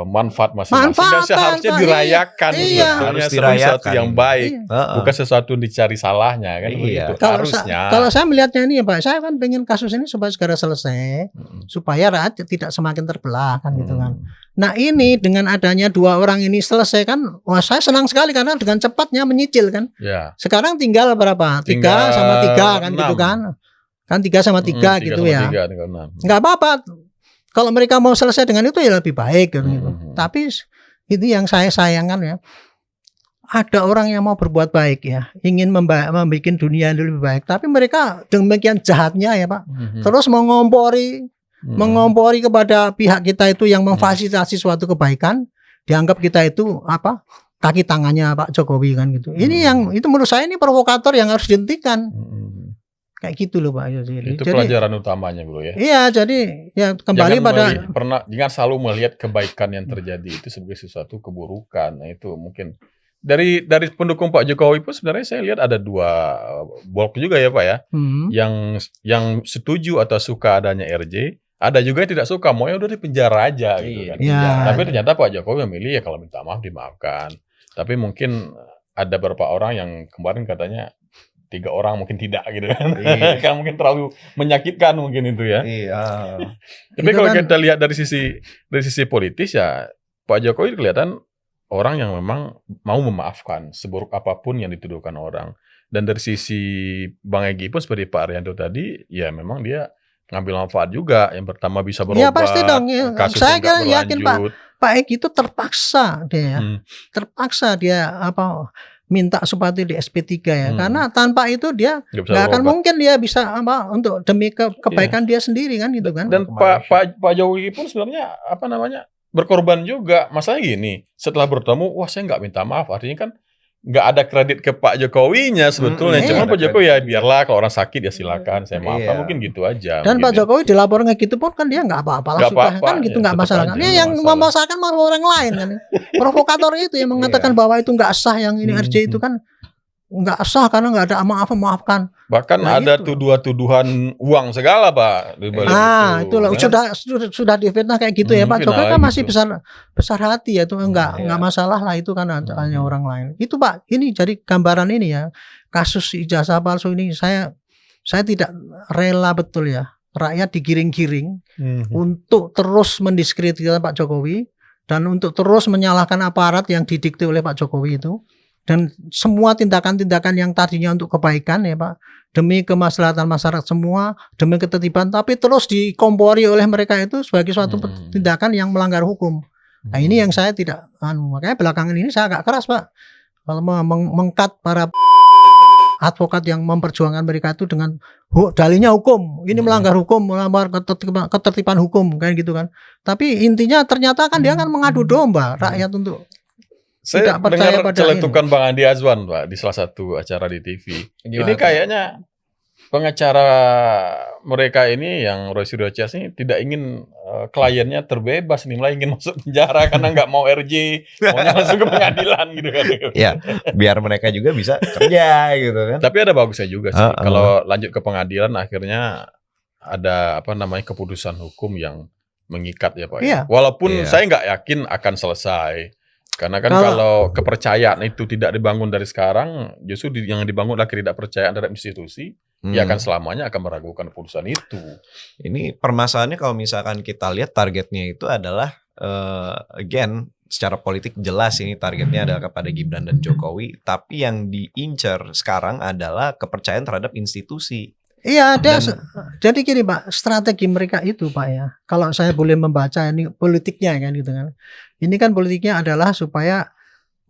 S2: manfaat masing-masing dan seharusnya dirayakan sebetulnya sebagai sesuatu yang baik, bukan sesuatu yang dicari salahnya kan begitu.
S1: Kalau saya melihatnya ini ya Pak, saya kan pengen kasus ini supaya segera selesai, supaya rakyat tidak semakin terbelah kan gitu kan. Nah ini dengan adanya 2 orang ini selesai kan, wah saya senang sekali karena dengan cepatnya menyicil kan.
S2: Ya.
S1: Sekarang tinggal berapa? 3 sama 3 kan 6. Gitu kan. Kan 3 sama 3 gitu 3 ya. 3, nggak apa-apa. Kalau mereka mau selesai dengan itu ya lebih baik gitu. Tapi itu yang saya sayangkan ya. Ada orang yang mau berbuat baik ya, ingin membuat dunia lebih baik, tapi mereka demikian jahatnya ya Pak. Terus mengompori kepada pihak kita itu yang memfasilitasi suatu kebaikan, dianggap kita itu apa? Kaki tangannya Pak Jokowi kan gitu. Ini yang itu menurut saya ini provokator yang harus dihentikan. Kayak gitu loh Pak.
S2: Itu jadi, pelajaran utamanya Bro ya.
S1: Iya, jadi ya kembali
S2: jangan selalu melihat kebaikan yang terjadi itu sebagai sesuatu keburukan. Nah, itu mungkin dari pendukung Pak Jokowi pun sebenarnya saya lihat ada 2 blok juga ya Pak ya. Yang setuju atau suka adanya RJ, ada juga yang tidak suka, maunya udah di penjara aja gitu kan. Ya. Tapi ternyata Pak Jokowi memilih ya kalau minta maaf dimaafkan. Tapi mungkin ada beberapa orang yang kemarin katanya 3 orang mungkin tidak gitu kan. Kan mungkin terlalu menyakitkan mungkin itu ya. Tapi kalau kita lihat dari sisi politis ya Pak Jokowi kelihatan orang yang memang mau memaafkan seburuk apapun yang dituduhkan orang. Dan dari sisi Bang Egy pun seperti Pak Arianto tadi ya memang dia ngambil manfaat juga. Yang pertama bisa berubah.
S1: Ya pasti dong. Saya yakin Pak Egy itu terpaksa dia minta supaya di SP3 ya, karena tanpa itu dia nggak akan mungkin dia bisa untuk demi kebaikan dia sendiri kan gitu kan.
S2: Dan Pak Jokowi pun sebenarnya berkorban juga. Masalahnya gini, setelah bertemu, wah saya nggak minta maaf, artinya kan nggak ada kredit ke Pak Jokowinya sebetulnya. Cuma Pak Jokowi ya biarlah kalau orang sakit ya silakan saya maafkan, mungkin gitu aja.
S1: Dan Pak Jokowi dilaporin kayak gitu pun kan dia nggak apa-apa lah sudah kan gitu, nggak masalah kan. Dia yang memasakkan malah orang lain kan. Provokator itu yang mengatakan bahwa itu nggak sah, yang ini RJ itu kan nggak sah karena nggak ada maafkan.
S2: Bahkan ada tuduhan uang segala Pak.
S1: Itulah sudah difitnah kayak gitu ya Pak Jokowi kan masih besar hati ya, itu enggak masalah lah, itu kan hanya orang lain. Itu Pak, ini jadi gambaran ini ya, kasus ijazah palsu ini saya tidak rela betul ya rakyat digiring-giring untuk terus mendiskreditkan Pak Jokowi dan untuk terus menyalahkan aparat yang didikte oleh Pak Jokowi itu. Dan semua tindakan-tindakan yang tadinya untuk kebaikan ya Pak, demi kemaslahatan masyarakat semua, demi ketertiban, tapi terus dikompori oleh mereka itu sebagai suatu tindakan yang melanggar hukum. Nah ini yang saya tidak, makanya belakangan ini saya agak keras Pak, kalau mengkat para advokat yang memperjuangkan mereka itu dengan dalihnya hukum, ini melanggar hukum, melanggar ketertiban hukum kayak gitu kan. Tapi intinya ternyata kan dia akan mengadu domba rakyat untuk
S2: saya dengar celetukan Bang Andi Azwan Pak di salah satu acara di TV. Ini kayaknya pengacara mereka ini yang Roy Suryo Cias ini tidak ingin kliennya terbebas nih, malah ingin masuk penjara karena nggak mau RJ, maunya masuk ke pengadilan gitu kan.
S3: Ya, biar mereka juga bisa kerja gitu kan.
S2: Tapi ada bagusnya juga sih kalau lanjut ke pengadilan akhirnya ada keputusan hukum yang mengikat ya Pak. Walaupun saya nggak yakin akan selesai. Karena kan kalau kepercayaan itu tidak dibangun dari sekarang, justru yang dibangun adalah ketidakpercayaan terhadap institusi, ya akan selamanya akan meragukan keputusan itu.
S3: Ini permasalahannya kalau misalkan kita lihat targetnya itu adalah, again, secara politik jelas ini targetnya adalah kepada Gibran dan Jokowi, tapi yang diincar sekarang adalah kepercayaan terhadap institusi.
S1: Iya, jadi gini Pak, strategi mereka itu Pak ya, kalau saya boleh membaca ini politiknya kan gitu kan. Ini kan politiknya adalah supaya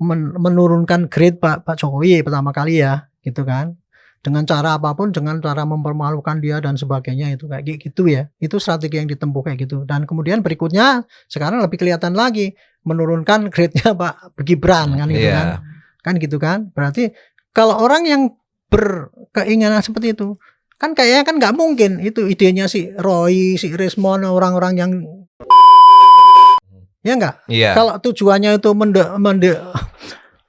S1: menurunkan grade Pak Jokowi pertama kali ya, gitu kan. Dengan cara apapun, dengan cara mempermalukan dia dan sebagainya itu kayak gitu ya. Itu strategi yang ditempuh kayak gitu. Dan kemudian berikutnya sekarang lebih kelihatan lagi menurunkan grade-nya Pak Gibran kan gitu kan. Kan gitu kan. Berarti kalau orang yang berkeinginan seperti itu kan kayaknya kan nggak mungkin itu idenya si Roy, si Rismon, orang-orang yang ya nggak. Kalau tujuannya itu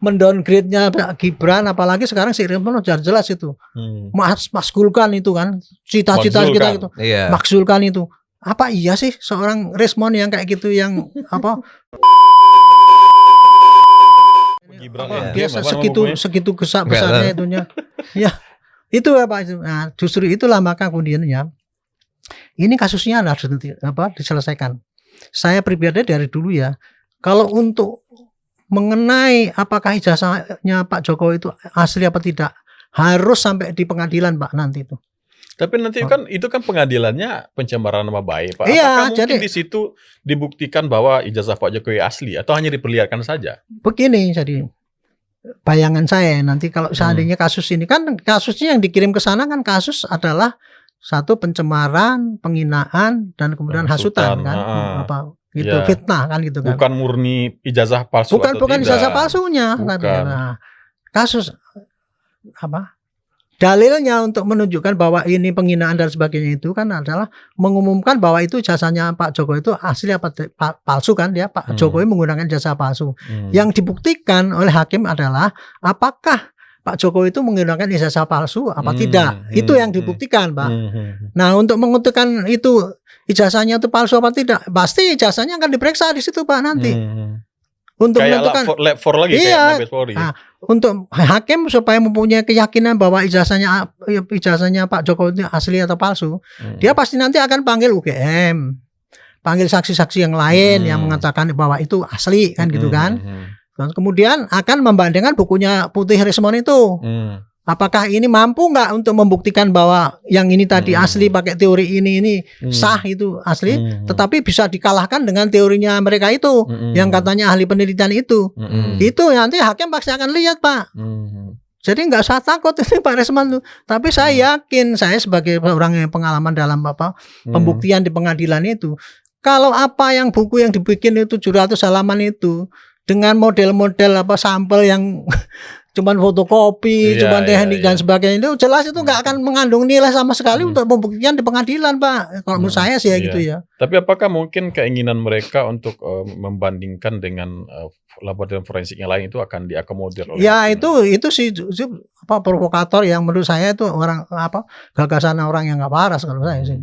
S1: mendowngrade-nya Gibran, apalagi sekarang si Resmon jelas itu. Maskulkan itu kan, cita-cita kita itu.
S3: Iya.
S1: Maksulkan itu. Apa iya sih seorang Resmon yang kayak gitu yang apa? Dia segitu besarnya itunya. Ya, itu apa itu? Nah, justru itulah maka kemudian ya. Ini kasusnya harus diselesaikan. Saya pribadi dari dulu ya, kalau untuk mengenai apakah ijazahnya Pak Jokowi itu asli apa tidak, harus sampai di pengadilan Pak nanti itu.
S2: Tapi nanti kan itu kan pengadilannya pencemaran nama baik Pak.
S1: Iya,
S2: apakah mungkin di situ dibuktikan bahwa ijazah Pak Jokowi asli atau hanya diperlihatkan saja?
S1: Begini jadi bayangan saya nanti kalau seandainya kasus ini kan kasusnya yang dikirim ke sana kan kasus adalah satu pencemaran, penghinaan dan kemudian hasutan kan, apa itu fitnah kan gitu kan.
S2: Bukan murni ijazah palsu.
S1: Bukan ijazah palsunya. Nah, kasus apa? Dalilnya untuk menunjukkan bahwa ini penghinaan dan sebagainya itu kan adalah mengumumkan bahwa itu ijazahnya Pak Jokowi itu asli apa palsu kan ya, Pak Jokowi menggunakan ijazah palsu. Yang dibuktikan oleh hakim adalah apakah Pak Jokowi itu menggunakan ijazah palsu apa tidak. Itu yang dibuktikan, Pak. Nah, untuk mengutukan itu ijazahnya itu palsu apa tidak, pasti ijazahnya akan diperiksa di situ, Pak, nanti. Untuk
S2: kayak
S1: menentukan
S2: lab 4 lagi
S1: iya,
S2: kayak Mabes Polri.
S1: Nah, untuk hakim supaya mempunyai keyakinan bahwa ijazahnya Pak Jokowi itu asli atau palsu, dia pasti nanti akan panggil UGM, panggil saksi-saksi yang lain yang mengatakan bahwa itu asli kan gitu kan. Kemudian akan membandingkan bukunya Putih Resmon itu. Apakah ini mampu nggak untuk membuktikan bahwa yang ini tadi asli pakai teori ini sah itu asli, tetapi bisa dikalahkan dengan teorinya mereka itu yang katanya ahli penelitian itu. Itu nanti hakim pasti akan lihat, Pak. Jadi nggak usah takut ini Pak Resmon tuh. Tapi saya yakin, saya sebagai orang yang pengalaman dalam pembuktian di pengadilan itu, kalau apa yang buku yang dibikin itu 700 halaman itu dengan model-model sampel yang cuman fotokopi, cuman teknik dan sebagainya, itu jelas itu nggak akan mengandung nilai sama sekali untuk pembuktian di pengadilan, Pak. Kalau menurut saya sih gitu ya.
S2: Tapi apakah mungkin keinginan mereka untuk membandingkan dengan laboratorium forensik yang lain itu akan diakomodir oleh
S1: ya itu sih provokator yang menurut saya itu orang gagasan orang yang nggak waras kalau saya sih.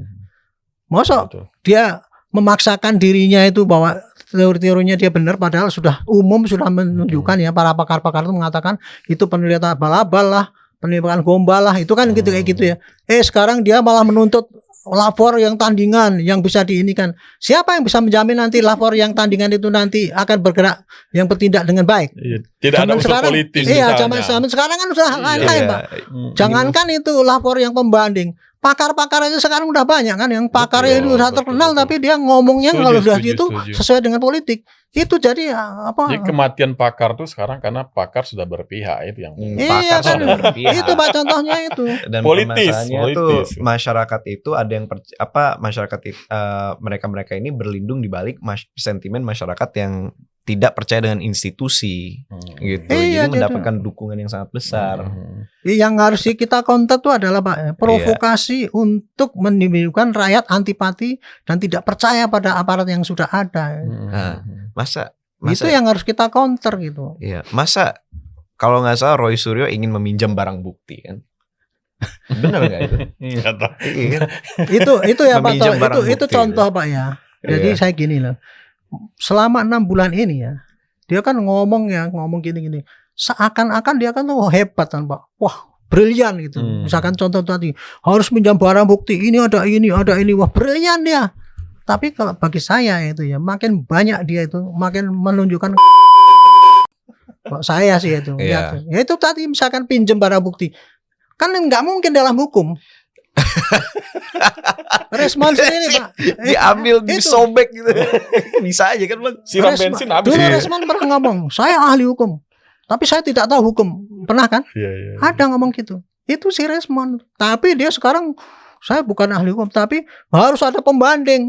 S1: Mosok dia memaksakan dirinya itu bahwa teori-teorinya dia benar padahal sudah umum sudah menunjukkan ya, para pakar-pakar itu mengatakan itu penelitian abal-abal lah, penelitian gombal lah, itu kan gitu kayak gitu ya. Sekarang dia malah menuntut lapor yang tandingan yang bisa diinikan. Siapa yang bisa menjamin nanti lapor yang tandingan itu nanti akan bergerak yang bertindak dengan baik?
S2: Tidak ada unsur politis.
S1: Iya, zaman sekarang kan sudah lain-lain, Pak. Jangankan itu lapor yang pembanding, pakar-pakar aja sekarang udah banyak kan yang pakarnya itu udah terkenal tapi dia ngomongnya kalau sudah itu sesuai dengan politik. Itu jadi
S2: Jadi kematian pakar tuh sekarang karena pakar sudah berpihak, itu yang
S1: iya kan berpihak. Itu Pak contohnya itu.
S3: Dan
S2: politis
S3: itu masyarakat itu ada yang masyarakat mereka ini berlindung di balik sentimen masyarakat yang tidak percaya dengan institusi gitu. Jadi mendapatkan dukungan yang sangat besar.
S1: Yang harus kita counter itu adalah Pak provokasi untuk menimbulkan rakyat antipati dan tidak percaya pada aparat yang sudah ada.
S3: Masa
S1: itu yang harus kita counter gitu.
S3: Iya, masa kalau nggak salah Roy Suryo ingin meminjam barang bukti kan? Benar nggak itu?
S1: Itu ya Pak. Itu contoh Pak ya. Jadi saya gini loh. Selama 6 bulan ini ya, dia kan ngomong gini-gini. Seakan-akan dia kan hebat kan Pak. Wah, brilian gitu. Misalkan contoh tadi, harus minjam barang bukti, ini ada ini. Wah, brilian dia. Tapi kalau bagi saya itu ya, makin banyak dia itu, makin menunjukkan kalau saya sih itu. Ya itu tadi misalkan pinjam barang bukti. Kan nggak mungkin dalam hukum. Resmon sendiri Pak
S3: diambil disobek gitu. Bisa aja kan Bang.
S2: Siram bensin habis.
S1: Dulu Resmon pernah ngomong, saya ahli hukum tapi saya tidak tahu hukum. Pernah kan? Ada ngomong gitu. Itu si Resmon. Tapi dia sekarang saya bukan ahli hukum, tapi harus ada pembanding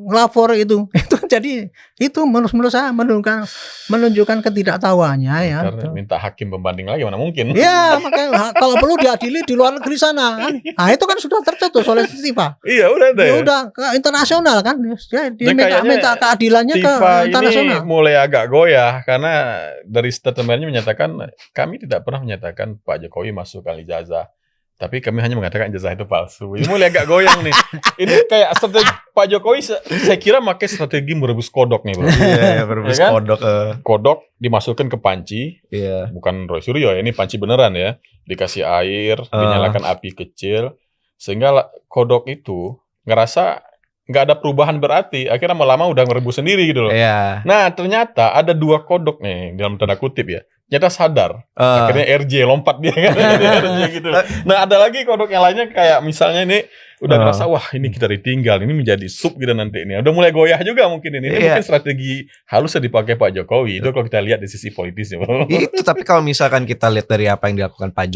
S1: lapor itu. Itu jadi itu menurut saya menunjukkan ketidaktahuannya ya.
S2: Karena minta hakim pembanding lagi mana mungkin.
S1: Ya, makanya kalau perlu diadili di luar negeri sana kan. Nah, itu kan sudah tercetus oleh FIFA.
S2: Iya, udah ada
S1: Ya
S2: ya.
S1: udah ke internasional kan. Dia
S2: kayaknya
S1: minta keadilannya ke
S2: FIFA
S1: internasional.
S2: ini mulai agak goyah karena dari statementnya menyatakan kami tidak pernah menyatakan Pak Jokowi masukkan ijazah. Tapi kami hanya mengatakan ijazah itu palsu. Ini mulai agak goyang nih. Ini kayak strategi Pak Jokowi, saya kira pakai strategi merebus kodok nih, bro.
S3: Iya, merebus
S2: Ya kan?
S3: kodok.
S2: Kodok dimasukkan ke panci,
S3: Iya.
S2: bukan Roy Suryo ya, ini panci beneran ya. Dikasih air, dinyalakan api kecil, sehingga kodok itu ngerasa nggak ada perubahan berarti. Akhirnya lama-lama udah merebus sendiri gitu loh.
S3: Iya.
S2: Nah, ternyata ada 2 kodok nih dalam tanda kutip ya. Ternyata sadar. Akhirnya RJ lompat dia kan. RJ gitu. Nah, ada lagi kodok yang lainnya kayak misalnya ini udah ngerasa wah ini kita ditinggal, ini menjadi sub gitu nanti ini. Udah mulai goyah juga mungkin ini. Ini mungkin strategi halusnya dipakai Pak Jokowi. Itu kalau kita lihat di sisi politisnya.
S3: Itu tapi kalau misalkan kita lihat dari apa yang dilakukan Pak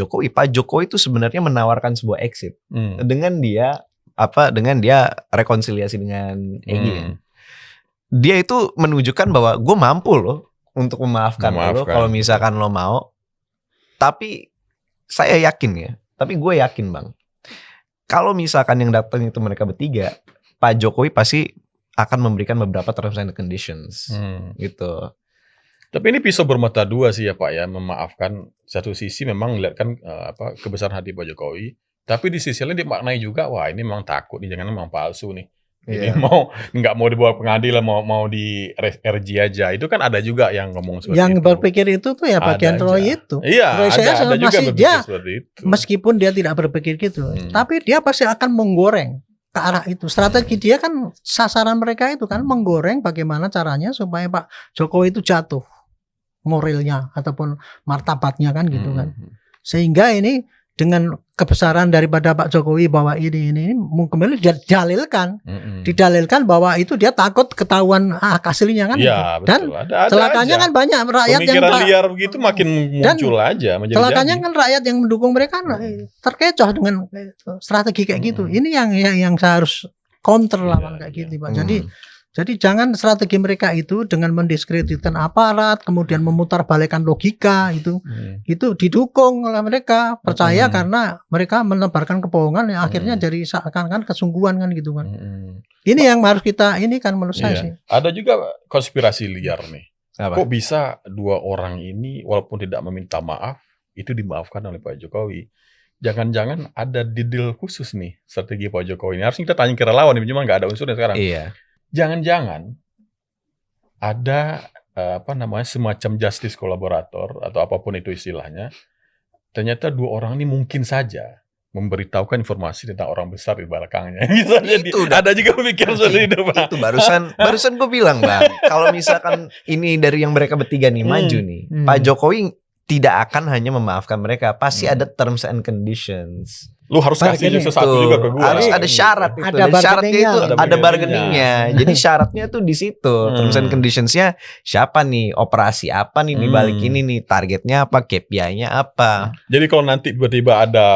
S3: Jokowi itu sebenarnya menawarkan sebuah exit dengan dia rekonsiliasi dengan Egy. Dia itu menunjukkan bahwa gue mampu loh untuk memaafkan lo kalau misalkan lo mau. Tapi saya yakin ya, tapi gue yakin Bang, kalau misalkan yang datang itu mereka bertiga, Pak Jokowi pasti akan memberikan beberapa terms and conditions gitu.
S2: Tapi ini pisau bermata dua sih ya Pak ya, memaafkan satu sisi memang melihatkan kebesaran hati Pak Jokowi, tapi di sisi lain dimaknai juga wah ini memang takut nih, jangan memang palsu nih. Ini nggak mau dibawa pengadilan, mau di RJ aja. Itu kan ada juga yang ngomong seperti
S1: yang
S2: itu.
S1: Yang berpikir itu tuh ya bagian Roy itu.
S2: Iya, ada juga berpikir
S1: dia,
S2: seperti itu.
S1: Meskipun dia tidak berpikir gitu, tapi dia pasti akan menggoreng ke arah itu. Strategi dia kan sasaran mereka itu kan menggoreng bagaimana caranya supaya Pak Jokowi itu jatuh moralnya ataupun martabatnya kan gitu kan. Sehingga ini dengan kebesaran daripada Pak Jokowi bahwa ini kembali didalilkan bahwa itu dia takut ketahuan aslinya kan.
S2: Iya,
S1: dan
S2: ada
S1: celakanya
S2: aja.
S1: Kan banyak rakyat
S2: pemikiran yang liar begitu makin muncul aja.
S1: Celakanya kan rakyat yang mendukung mereka terkecoh dengan strategi kayak gitu. Ini yang harus counter lawan kayak gitu Pak. Jadi jangan strategi mereka itu dengan mendiskreditkan aparat, kemudian memutarbalikkan logika itu didukung oleh mereka, percaya karena mereka menebarkan kebohongan yang akhirnya jadi seakan-akan kesungguhan kan gitu kan. Ini yang harus kita ini kan menurut saya sih.
S2: Ada juga konspirasi liar nih.
S3: Apa?
S2: Kok bisa 2 orang ini walaupun tidak meminta maaf itu dimaafkan oleh Pak Jokowi? Jangan-jangan ada deal khusus nih strategi Pak Jokowi ini. Harus kita tanya ke relawan nih, cuma nggak ada unsurnya sekarang.
S3: Iya.
S2: Jangan-jangan ada semacam justice kolaborator atau apapun itu istilahnya. Ternyata 2 orang ini mungkin saja memberitahukan informasi tentang orang besar di belakangnya. Bisa jadi ada juga pemikiran seperti itu, Pak.
S3: Itu barusan gue bilang Bang, kalau misalkan ini dari yang mereka bertiga nih maju nih, Pak Jokowi tidak akan hanya memaafkan mereka, pasti ada terms and conditions.
S2: Lu harus kasih sesuatu juga ke gue.
S3: Harus ada syarat itu.
S1: Ada
S3: syaratnya itu ada
S2: bargainingnya.
S3: Jadi syaratnya tuh di situ. Terms and conditionsnya siapa nih, operasi apa nih di balik ini nih, targetnya apa, KPI-nya apa.
S2: Jadi kalau nanti tiba-tiba ada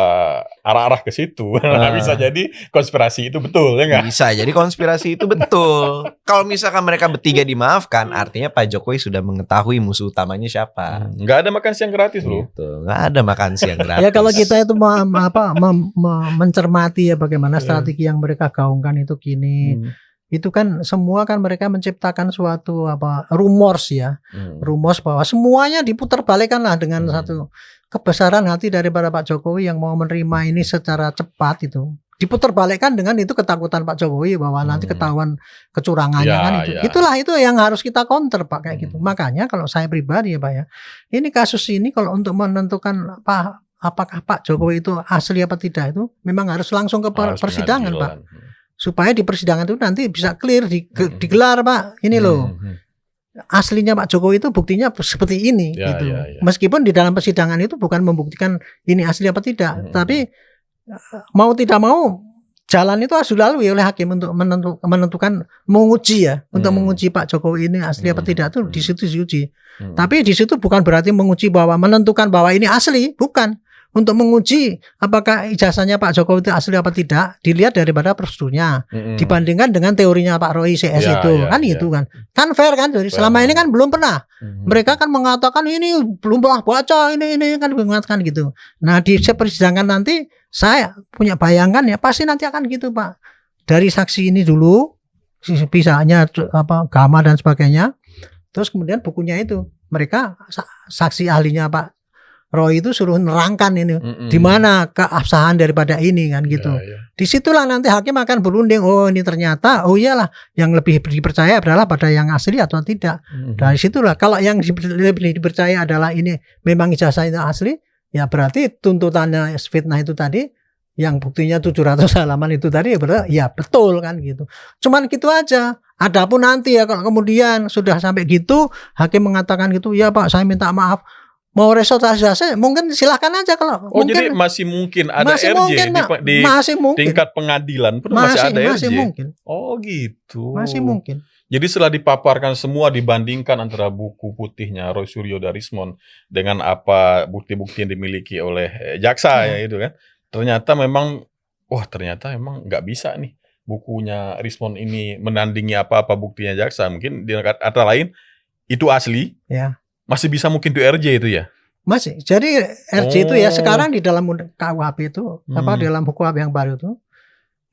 S2: arah-arah ke situ, bisa jadi konspirasi itu betul ya nggak?
S3: Bisa jadi konspirasi itu betul. Kalau misalkan mereka bertiga dimaafkan, artinya Pak Jokowi sudah mengetahui musuh utamanya siapa.
S2: Nggak ada makan siang gratis loh.
S3: Nggak ada makan siang gratis.
S1: Ya kalau kita itu mencermati ya bagaimana strategi yang mereka gaungkan itu kini, itu kan semua kan mereka menciptakan suatu rumors ya, rumors bahwa semuanya diputarbalikkan lah dengan satu kebesaran hati daripada Pak Jokowi yang mau menerima ini secara cepat itu. Diputarbalikkan dengan itu ketakutan Pak Jokowi bahwa nanti ketahuan kecurangannya kan itu. Itulah itu yang harus kita counter Pak kayak gitu. Makanya kalau saya pribadi ya Pak ya, ini kasus ini kalau untuk menentukan apakah Pak Jokowi itu asli apa tidak itu memang harus langsung ke persidangan Pak. Supaya di persidangan itu nanti bisa clear digelar Pak. Ini loh. Aslinya Pak Jokowi itu buktinya seperti ini gitu. Meskipun di dalam persidangan itu bukan membuktikan ini asli apa tidak, tapi mau tidak mau jalan itu harus dilalui oleh hakim untuk menentukan menguji ya, untuk menguji Pak Jokowi ini asli apa tidak tuh di situ diuji. Tapi di situ bukan berarti menguji bahwa menentukan bahwa ini asli, bukan. untuk menguji apakah ijazahnya Pak Jokowi itu asli apa tidak dilihat daripada prosedurnya dibandingkan dengan teorinya Pak Roy CS itu kan itu kan fair kan. Jadi selama ini kan belum pernah mereka kan mengatakan ini belum pernah baca ini kan mengatakan gitu. Nah di persidangan nanti saya punya bayangan ya pasti nanti akan gitu Pak, dari saksi ini dulu bisanya gamma dan sebagainya, terus kemudian bukunya itu mereka saksi ahlinya Pak Roy itu suruh nerangkan ini di mana keabsahan daripada ini kan gitu. Disitulah nanti hakim akan berunding, oh ini ternyata oh iyalah yang lebih dipercaya adalah pada yang asli atau tidak. Dari situlah kalau yang lebih dipercaya adalah ini memang ijazah itu asli, ya berarti tuntutannya fitnah itu tadi yang buktinya 700 halaman itu tadi ya betul kan gitu. Cuman gitu aja. Adapun nanti ya kalau kemudian sudah sampai gitu hakim mengatakan gitu, ya Pak saya minta maaf, mau restorasi mungkin silahkan aja kalau mungkin,
S2: jadi masih mungkin ada
S1: masih
S2: RJ
S1: mungkin,
S2: di
S1: masih mungkin.
S2: tingkat pengadilan pun masih ada
S1: masih
S2: RJ.
S1: Mungkin.
S2: Oh gitu.
S1: Masih mungkin.
S2: Jadi setelah dipaparkan semua dibandingkan antara buku putihnya Roy Suryo Darismon dengan apa bukti-bukti yang dimiliki oleh jaksa ya itu kan. Ternyata memang memang nggak bisa nih bukunya Rismon ini menandingi apa-apa buktinya jaksa. Mungkin di kata lain itu asli.
S1: Ya.
S2: Masih bisa mungkin di RJ itu ya.
S1: Masih. Jadi RJ itu ya sekarang di dalam KUHP itu dalam hukum yang baru itu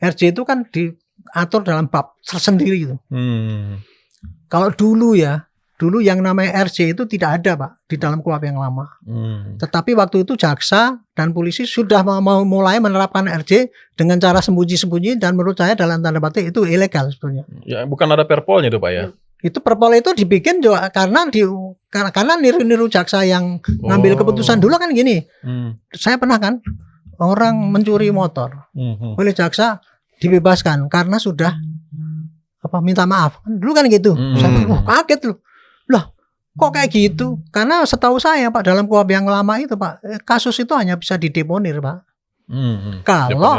S1: RJ itu kan diatur dalam bab tersendiri itu. Kalau dulu yang namanya RJ itu tidak ada Pak di dalam KUHP yang lama. Tetapi waktu itu jaksa dan polisi sudah mau mulai menerapkan RJ dengan cara sembunyi-sembunyi dan menurut saya dalam tanda petik itu ilegal sebetulnya. Ya
S2: bukan ada perpolnya itu Pak ya.
S1: Itu perpol itu dibikin juga karena niru-niru jaksa yang ngambil keputusan dulu kan gini. Saya pernah kan orang mencuri motor oleh jaksa dibebaskan karena sudah minta maaf. Dulu kan gitu. Saya kaget loh. Lah, kok kayak gitu? Karena setahu saya Pak dalam KUHP yang lama itu Pak, kasus itu hanya bisa dideponir Pak. Kalau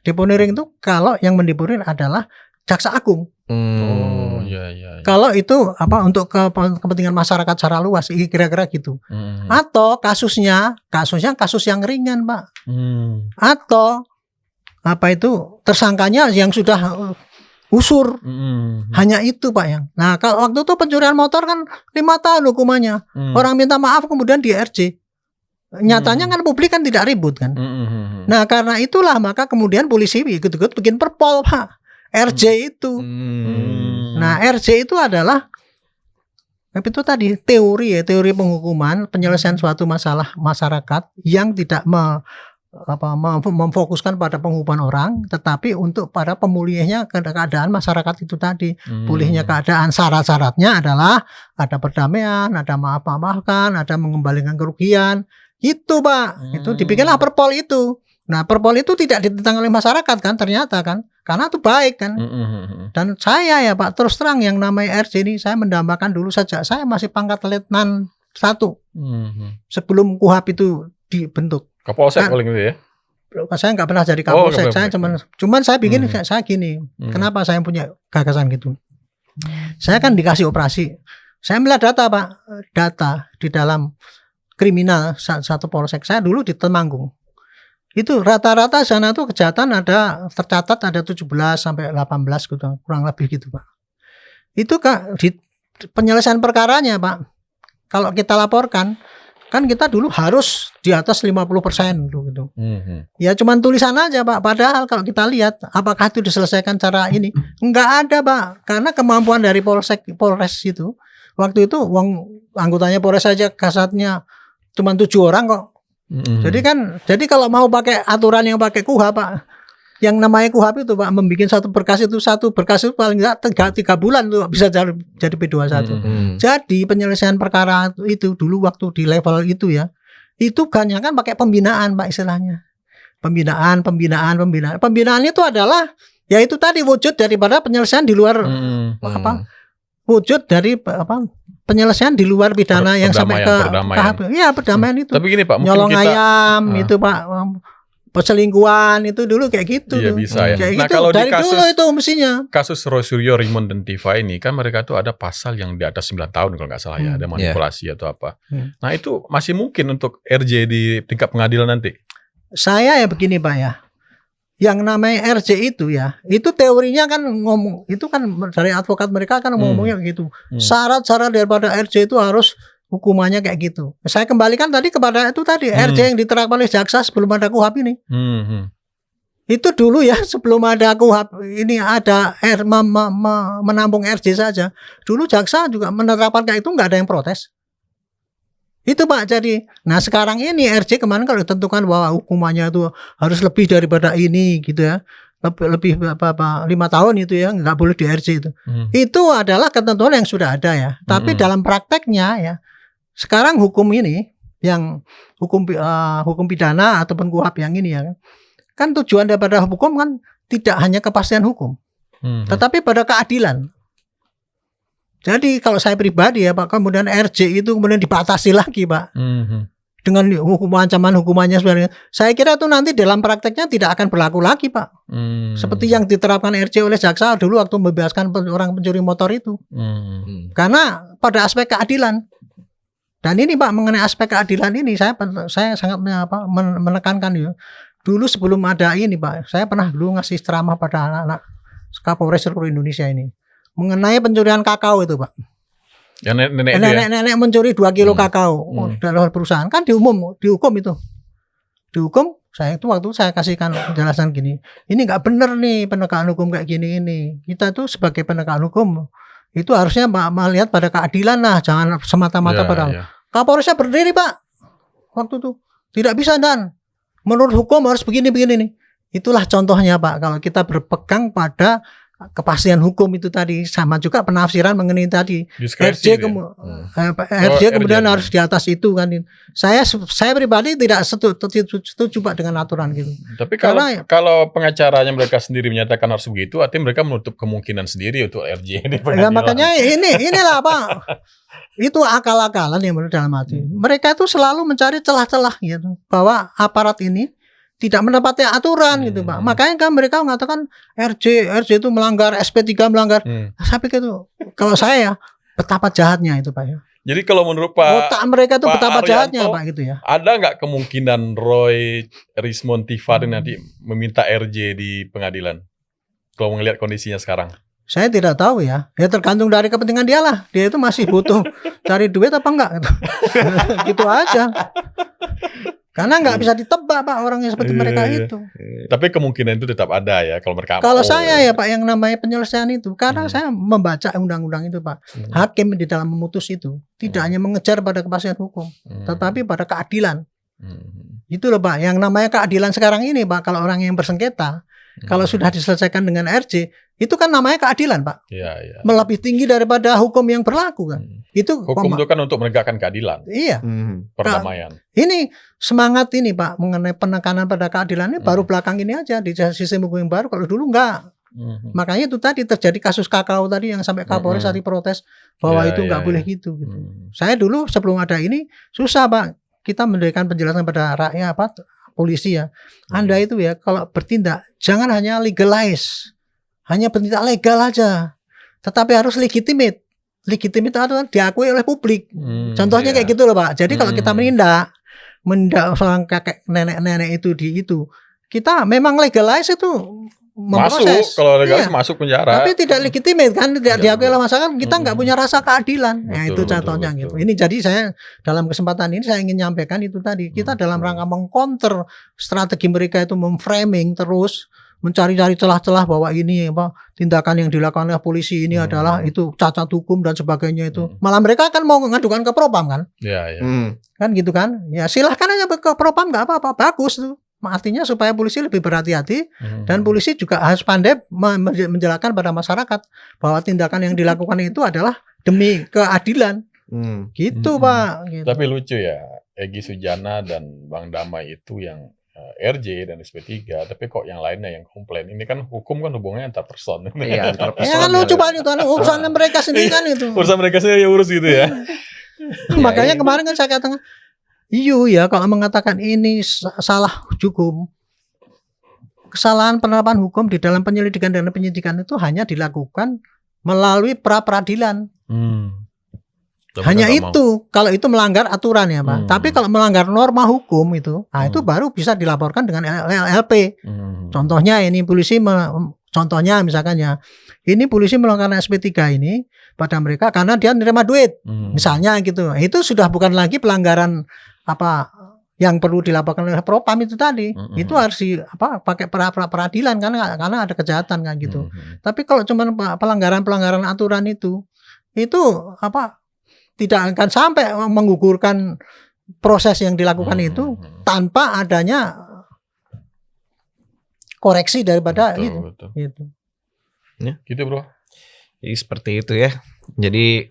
S1: deponering itu kalau yang mendeponir adalah jaksa agung. Kalau itu untuk kepentingan masyarakat secara luas kira-kira gitu. Atau kasusnya kasus yang ringan Pak. Atau tersangkanya yang sudah usur. Hanya itu Pak yang. Nah, kalau waktu itu pencurian motor kan 5 tahun hukumannya. Orang minta maaf kemudian di RJ. Nyatanya kan publik kan tidak ribut kan. Nah, karena itulah maka kemudian polisi ikut-ikut bikin perpol Pak. RJ itu. Nah, RJ itu adalah itu tadi teori penghukuman, penyelesaian suatu masalah masyarakat yang tidak memfokuskan pada penghukuman orang, tetapi untuk pada pemulihannya keadaan masyarakat itu tadi. Pulihnya keadaan, syarat-syaratnya adalah ada perdamaian, ada maaf-maafkan, ada mengembalikan kerugian. Itu Pak, itu dibikinlah perpol itu. Nah, perpol itu tidak ditentang oleh masyarakat kan ternyata kan, karena itu baik kan. Dan saya ya Pak terus terang yang namanya RJ ini saya mendambakan dulu saja. Saya masih pangkat letnan 1 sebelum KUHP itu dibentuk.
S2: Kapolsek paling itu ya?
S1: Saya nggak pernah jadi kapolsek. Saya cuman saya bikin saya gini. Kenapa saya punya gagasan gitu? Saya kan dikasih operasi. Saya melihat data Pak, data di dalam kriminal satu polsek. Saya dulu di Temanggung. Itu rata-rata sana tuh kejahatan tercatat ada 17 sampai 18 gitu, kurang lebih gitu Pak. Itu Kak di penyelesaian perkaranya Pak. Kalau kita laporkan kan kita dulu harus di atas 50% gitu. Ya cuman tulisan aja Pak. Padahal kalau kita lihat apakah itu diselesaikan cara ini? Enggak ada Pak. Karena kemampuan dari Polres itu waktu itu anggotanya Polres saja kasatnya cuman 7 orang kok. Jadi kalau mau pakai aturan yang pakai KUHP Pak, yang namanya KUHP itu Pak, membuat satu berkas itu paling enggak 3 bulan tuh bisa jadi P21. Jadi penyelesaian perkara itu dulu waktu di level itu ya, itu kan pakai pembinaan Pak istilahnya. Pembinaan itu adalah ya itu tadi wujud daripada penyelesaian di luar wujud dari penyelesaian di luar pidana yang sampai ke tahap ya perdamaian itu.
S2: Tapi gini Pak,
S1: nyolong ayam itu Pak, perselingkuhan itu dulu kayak gitu.
S2: Iya,
S1: tuh.
S2: bisa ya.
S1: Kayak
S2: Nah,
S1: gitu.
S2: kalau di
S1: Dari dulu itu mestinya.
S2: kasus Roy Suryo, Raymond dan Tiva ini kan mereka tuh ada pasal yang di atas 9 tahun kalau nggak salah ya, ada manipulasi atau apa. Nah, itu masih mungkin untuk RJ di tingkat pengadilan nanti. Saya
S1: ya begini Pak ya. Yang namanya RJ itu ya, itu teorinya kan ngomong, itu kan dari advokat mereka kan ngomongnya gitu. Syarat-syarat daripada RJ itu harus hukumannya kayak gitu. Saya kembalikan tadi kepada itu tadi RJ yang diterapkan oleh jaksa sebelum ada KUHP ini. Itu dulu ya sebelum ada KUHP ini ada menampung RJ saja. Dulu jaksa juga menerapkan kayak itu nggak ada yang protes. Itu Pak. Jadi, nah sekarang ini RJ kemarin kalau ditentukan bahwa hukumannya itu harus lebih daripada ini gitu ya. Lebih 5 tahun itu ya, nggak boleh di RJ itu. Itu adalah ketentuan yang sudah ada ya. Tapi dalam prakteknya ya, sekarang hukum ini yang hukum pidana ataupun KUHP yang ini ya, kan tujuan daripada hukum kan tidak hanya kepastian hukum, tetapi pada keadilan. Jadi kalau saya pribadi ya Pak, kemudian RJ itu kemudian dibatasi lagi Pak, dengan ancaman hukumannya sebenarnya, saya kira itu nanti dalam prakteknya tidak akan berlaku lagi Pak. Seperti yang diterapkan RJ oleh jaksa dulu waktu membebaskan orang pencuri motor itu, karena pada aspek keadilan. Dan ini Pak, mengenai aspek keadilan ini saya sangat menekankan ya. Dulu sebelum ada ini Pak, saya pernah dulu ngasih ceramah pada anak-anak Kapolres seluruh Indonesia ini mengenai pencurian kakao itu Pak.
S2: Ya,
S1: nenek mencuri 2 kilo kakao dalam perusahaan kan dihukum itu. Dihukum, saya itu waktu saya kasihkan penjelasan gini. Ini nggak benar nih penegakan hukum kayak gini ini. Kita tuh sebagai penegakan hukum itu harusnya melihat pada keadilan lah, jangan semata-mata pada. Kapolresnya berdiri Pak waktu itu, tidak bisa dan menurut hukum harus begini nih. Itulah contohnya Pak, kalau kita berpegang pada kepastian hukum itu tadi, sama juga penafsiran mengenai tadi RJ kemudian harus di atas itu kan. Saya pribadi tidak setuju Pak dengan aturan gitu.
S2: Tapi kalau pengacaranya mereka sendiri menyatakan harus begitu, artinya mereka menutup kemungkinan sendiri untuk RJ di pengadilan.
S1: Ya, makanya inilah Pak. Itu akal-akalan yang menurut dalam hati. Mereka itu selalu mencari celah-celah gitu, bahwa aparat ini tidak menepati aturan gitu Pak. Makanya kan mereka mengatakan RJ itu melanggar, SP3 melanggar. Saya pikir itu, kalau saya ya, betapa jahatnya itu Pak ya.
S2: Jadi kalau menurut Pak,
S1: otak mereka itu betapa
S2: Arianto,
S1: jahatnya Pak gitu ya.
S2: Ada nggak kemungkinan Roy, Raymond, Tiva nanti meminta RJ di pengadilan? Kalau melihat kondisinya sekarang.
S1: Saya tidak tahu ya. Ya tergantung dari kepentingan dia lah. Dia itu masih butuh cari duit apa enggak gitu. Gitu aja. Karena nggak bisa ditebak Pak orangnya seperti mereka itu.
S2: Tapi kemungkinan itu tetap ada ya kalau mereka.
S1: Kalau saya ya Pak, yang namanya penyelesaian itu, karena saya membaca undang-undang itu Pak, hakim di dalam memutus itu tidak hanya mengejar pada kepastian hukum, tetapi pada keadilan. Itu loh Pak, yang namanya keadilan sekarang ini Pak, kalau orang yang bersengketa, kalau sudah diselesaikan dengan RJ, itu kan namanya keadilan Pak.
S2: Iya.
S1: Lebih tinggi daripada hukum yang berlaku kan. Itu
S2: hukum itu kan untuk menegakkan keadilan.
S1: Iya.
S2: Perdamaian.
S1: Ini semangat ini Pak mengenai penekanan pada keadilan ini baru belakang ini aja di sistem hukum yang baru. Kalau dulu enggak. Makanya itu tadi terjadi kasus kakao tadi yang sampai Kapolres tadi protes bahwa itu enggak boleh gitu. Saya dulu sebelum ada ini susah Pak. Kita memberikan penjelasan pada rakyat polisi ya. Anda itu ya kalau bertindak jangan hanya legalize. Hanya bertindak legal aja, tetapi harus legitimate. Legitimate itu diakui oleh publik. Contohnya kayak gitu loh Pak. Jadi kalau kita menindak seorang kakek nenek itu kita memang legalize itu memproses.
S2: Masuk, kalau legalize masuk penjara.
S1: Tapi tidak legitimate kan, tidak diakui oleh masyarakat. Kita nggak punya rasa keadilan. Nah itu contohnya gitu. Ini jadi saya dalam kesempatan ini saya ingin nyampaikan itu tadi. Kita dalam rangka mengcounter strategi mereka itu memframing terus. Mencari-cari celah-celah bahwa ini tindakan yang dilakukan oleh polisi ini adalah itu cacat hukum dan sebagainya itu. Malah mereka kan mau mengadukan ke Propam kan?
S2: Iya.
S1: Kan gitu kan? Ya silahkan aja ke Propam, nggak apa-apa, bagus tuh. Artinya supaya polisi lebih berhati-hati dan polisi juga harus pandai menjelaskan pada masyarakat bahwa tindakan yang dilakukan itu adalah demi keadilan. Gitu Pak. Gitu.
S2: Tapi lucu ya, Egy Sujana dan Bang Damai itu yang RJ dan SP3, tapi kok yang lainnya yang komplain. Ini kan hukum kan hubungannya antar person.
S3: Iya, antar person.
S1: Ya kan lu coba itu urusan mereka sendiri kan itu.
S2: Urusan mereka sendiri urus gitu ya.
S1: Makanya kemarin kan saya katakan, ya kalau mengatakan ini salah hukum, kesalahan penerapan hukum di dalam penyelidikan dan penyidikan itu hanya dilakukan melalui pra-peradilan. Hanya itu, kalau itu melanggar aturan ya Pak. Tapi kalau melanggar norma hukum itu, itu baru bisa dilaporkan dengan LLP. Contohnya ini contohnya misalkan ya, ini polisi melakukan SP3 ini pada mereka karena dia menerima duit, misalnya gitu. Itu sudah bukan lagi pelanggaran apa yang perlu dilaporkan oleh Propam itu tadi. Itu harus pakai peradilan karena ada kejahatan kan gitu. Tapi kalau cuma pelanggaran aturan itu tidak akan sampai menggugurkan proses yang dilakukan itu tanpa adanya koreksi daripada
S2: betul.
S1: itu.
S3: Ya.
S2: Gitu bro.
S3: Jadi seperti itu ya. Jadi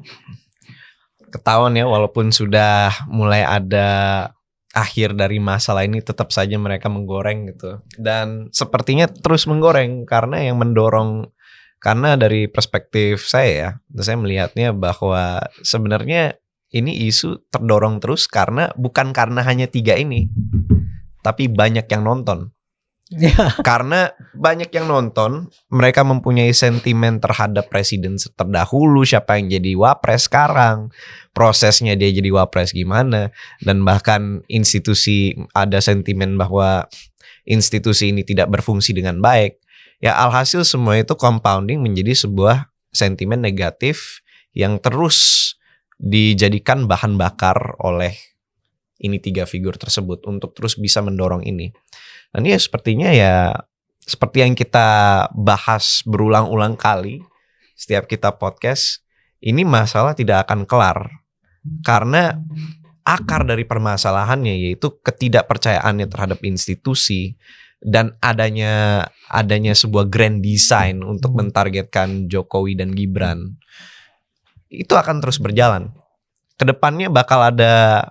S3: ketahuan ya, walaupun sudah mulai ada akhir dari masalah ini, tetap saja mereka menggoreng gitu. Dan sepertinya terus menggoreng karena yang mendorong, karena dari perspektif saya melihatnya bahwa sebenarnya ini isu terdorong terus karena bukan karena hanya 3 ini, tapi banyak yang nonton. Karena banyak yang nonton, mereka mempunyai sentimen terhadap presiden terdahulu, siapa yang jadi wapres sekarang, prosesnya dia jadi wapres gimana, dan bahkan institusi ada sentimen bahwa institusi ini tidak berfungsi dengan baik. Ya alhasil semua itu compounding menjadi sebuah sentimen negatif yang terus dijadikan bahan bakar oleh ini 3 figur tersebut untuk terus bisa mendorong ini. Dan ya sepertinya ya seperti yang kita bahas berulang-ulang kali setiap kita podcast, ini masalah tidak akan kelar. Karena akar dari permasalahannya yaitu ketidakpercayaannya terhadap institusi dan adanya sebuah grand design untuk mentargetkan Jokowi dan Gibran. Itu akan terus berjalan. Kedepannya bakal ada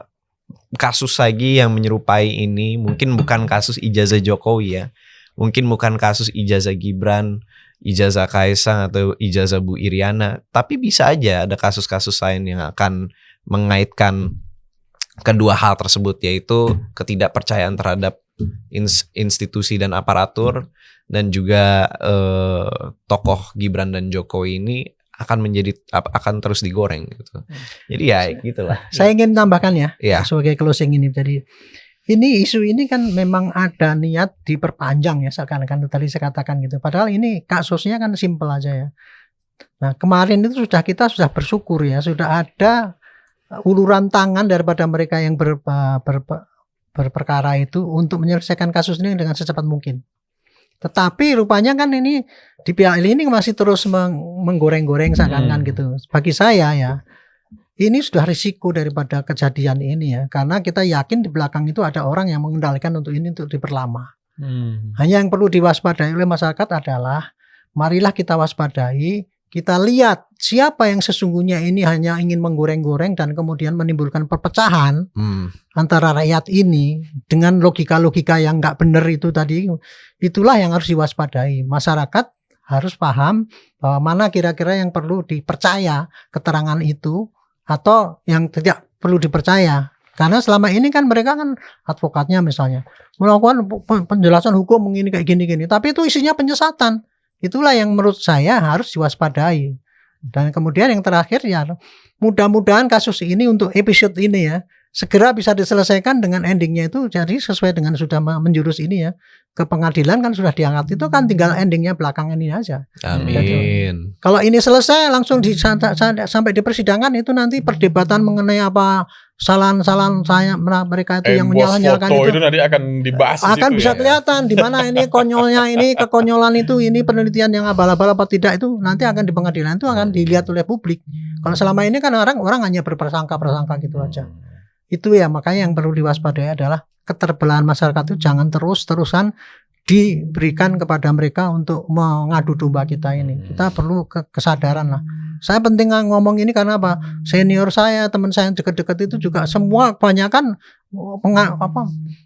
S3: kasus lagi yang menyerupai ini. Mungkin bukan kasus ijazah Jokowi ya. Mungkin bukan kasus ijazah Gibran, ijazah Kaisang atau ijazah Bu Iriana. Tapi bisa aja ada kasus-kasus lain yang akan mengaitkan kedua hal tersebut, yaitu ketidakpercayaan terhadap institusi dan aparatur, dan juga tokoh Gibran dan Jokowi ini akan terus digoreng gitu. Jadi ya gitulah.
S1: Saya ingin tambahkan ya.
S3: Sebagai
S1: closing ini. Jadi ini isu ini kan memang ada niat diperpanjang ya, seakan-akan tadi saya katakan gitu. Padahal ini kasusnya kan simpel aja ya. Nah kemarin itu kita sudah bersyukur ya, sudah ada uluran tangan daripada mereka yang berperkara itu untuk menyelesaikan kasus ini dengan secepat mungkin. Tetapi rupanya kan ini di pihak ini masih terus menggoreng-goreng seakan-akan gitu. Bagi saya ya, ini sudah risiko daripada kejadian ini ya, karena kita yakin di belakang itu ada orang yang mengendalikan untuk ini untuk diperlama. Hanya yang perlu diwaspadai oleh masyarakat adalah marilah kita waspadai, kita lihat siapa yang sesungguhnya ini hanya ingin menggoreng-goreng dan kemudian menimbulkan perpecahan antara rakyat ini dengan logika-logika yang nggak benar itu tadi. Itulah yang harus diwaspadai. Masyarakat harus paham bahwa mana kira-kira yang perlu dipercaya keterangan itu atau yang tidak perlu dipercaya. Karena selama ini kan mereka kan advokatnya misalnya melakukan penjelasan hukum begini kayak gini-gini, tapi itu isinya penyesatan. Itulah yang menurut saya harus diwaspadai. Dan kemudian yang terakhir ya, mudah-mudahan kasus ini untuk episode ini ya segera bisa diselesaikan dengan endingnya itu jadi sesuai dengan sudah menjurus ini ya ke pengadilan kan sudah diangkat, itu kan tinggal endingnya belakangan ini aja.
S3: Amin.
S1: Jadi, kalau ini selesai langsung sampai di persidangan itu nanti perdebatan mengenai apa kesalahan saya mereka itu yang menyalahkan
S2: itu nanti akan dibahas
S1: akan bisa kelihatan di mana ini konyolnya, ini kekonyolan itu, ini penelitian yang abal-abal apa tidak itu nanti akan di pengadilan itu akan dilihat oleh publik. Kalau selama ini kan orang hanya berprasangka gitu aja. Itu ya, makanya yang perlu diwaspadai adalah keterbelahan masyarakat itu jangan terus-terusan diberikan kepada mereka untuk mengadu domba kita ini. Kita perlu kesadaran lah. Saya penting ngomong ini karena apa? Senior saya, teman saya yang dekat-dekat itu juga semua kebanyakan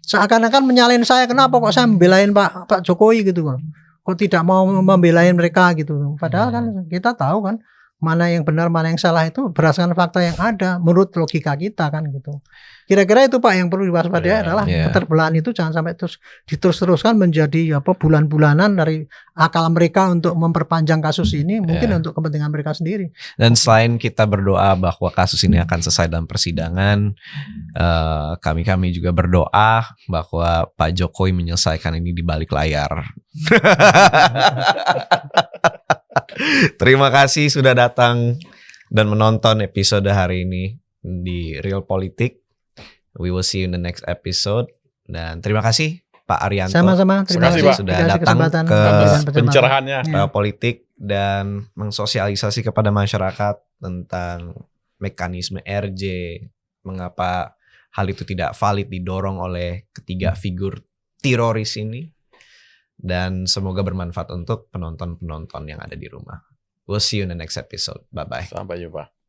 S1: seakan-akan menyalahin saya. Kenapa kok saya membelain Pak Jokowi gitu? Kok tidak mau membelain mereka gitu? Padahal kan kita tahu kan mana yang benar, mana yang salah itu berdasarkan fakta yang ada menurut logika kita kan gitu. Kira-kira itu Pak yang perlu diwaspadai adalah keterbelahan itu jangan sampai terus diterus-teruskan menjadi bulan-bulanan dari akal mereka untuk memperpanjang kasus ini, mungkin untuk kepentingan mereka sendiri.
S3: Dan selain kita berdoa bahwa kasus ini akan selesai dalam persidangan, kami juga berdoa bahwa Pak Jokowi menyelesaikan ini di balik layar. Terima kasih sudah datang dan menonton episode hari ini di Real Politik. We will see you in the next episode. Dan terima kasih Pak Arianto.
S1: Sama-sama, terima kasih
S3: sudah datang ke
S2: pencerahannya
S3: Real Politik dan mensosialisasi kepada masyarakat tentang mekanisme RJ, mengapa hal itu tidak valid didorong oleh ketiga figur teroris ini. Dan semoga bermanfaat untuk penonton-penonton yang ada di rumah. We'll see you in the next episode. Bye-bye.
S2: Sampai jumpa.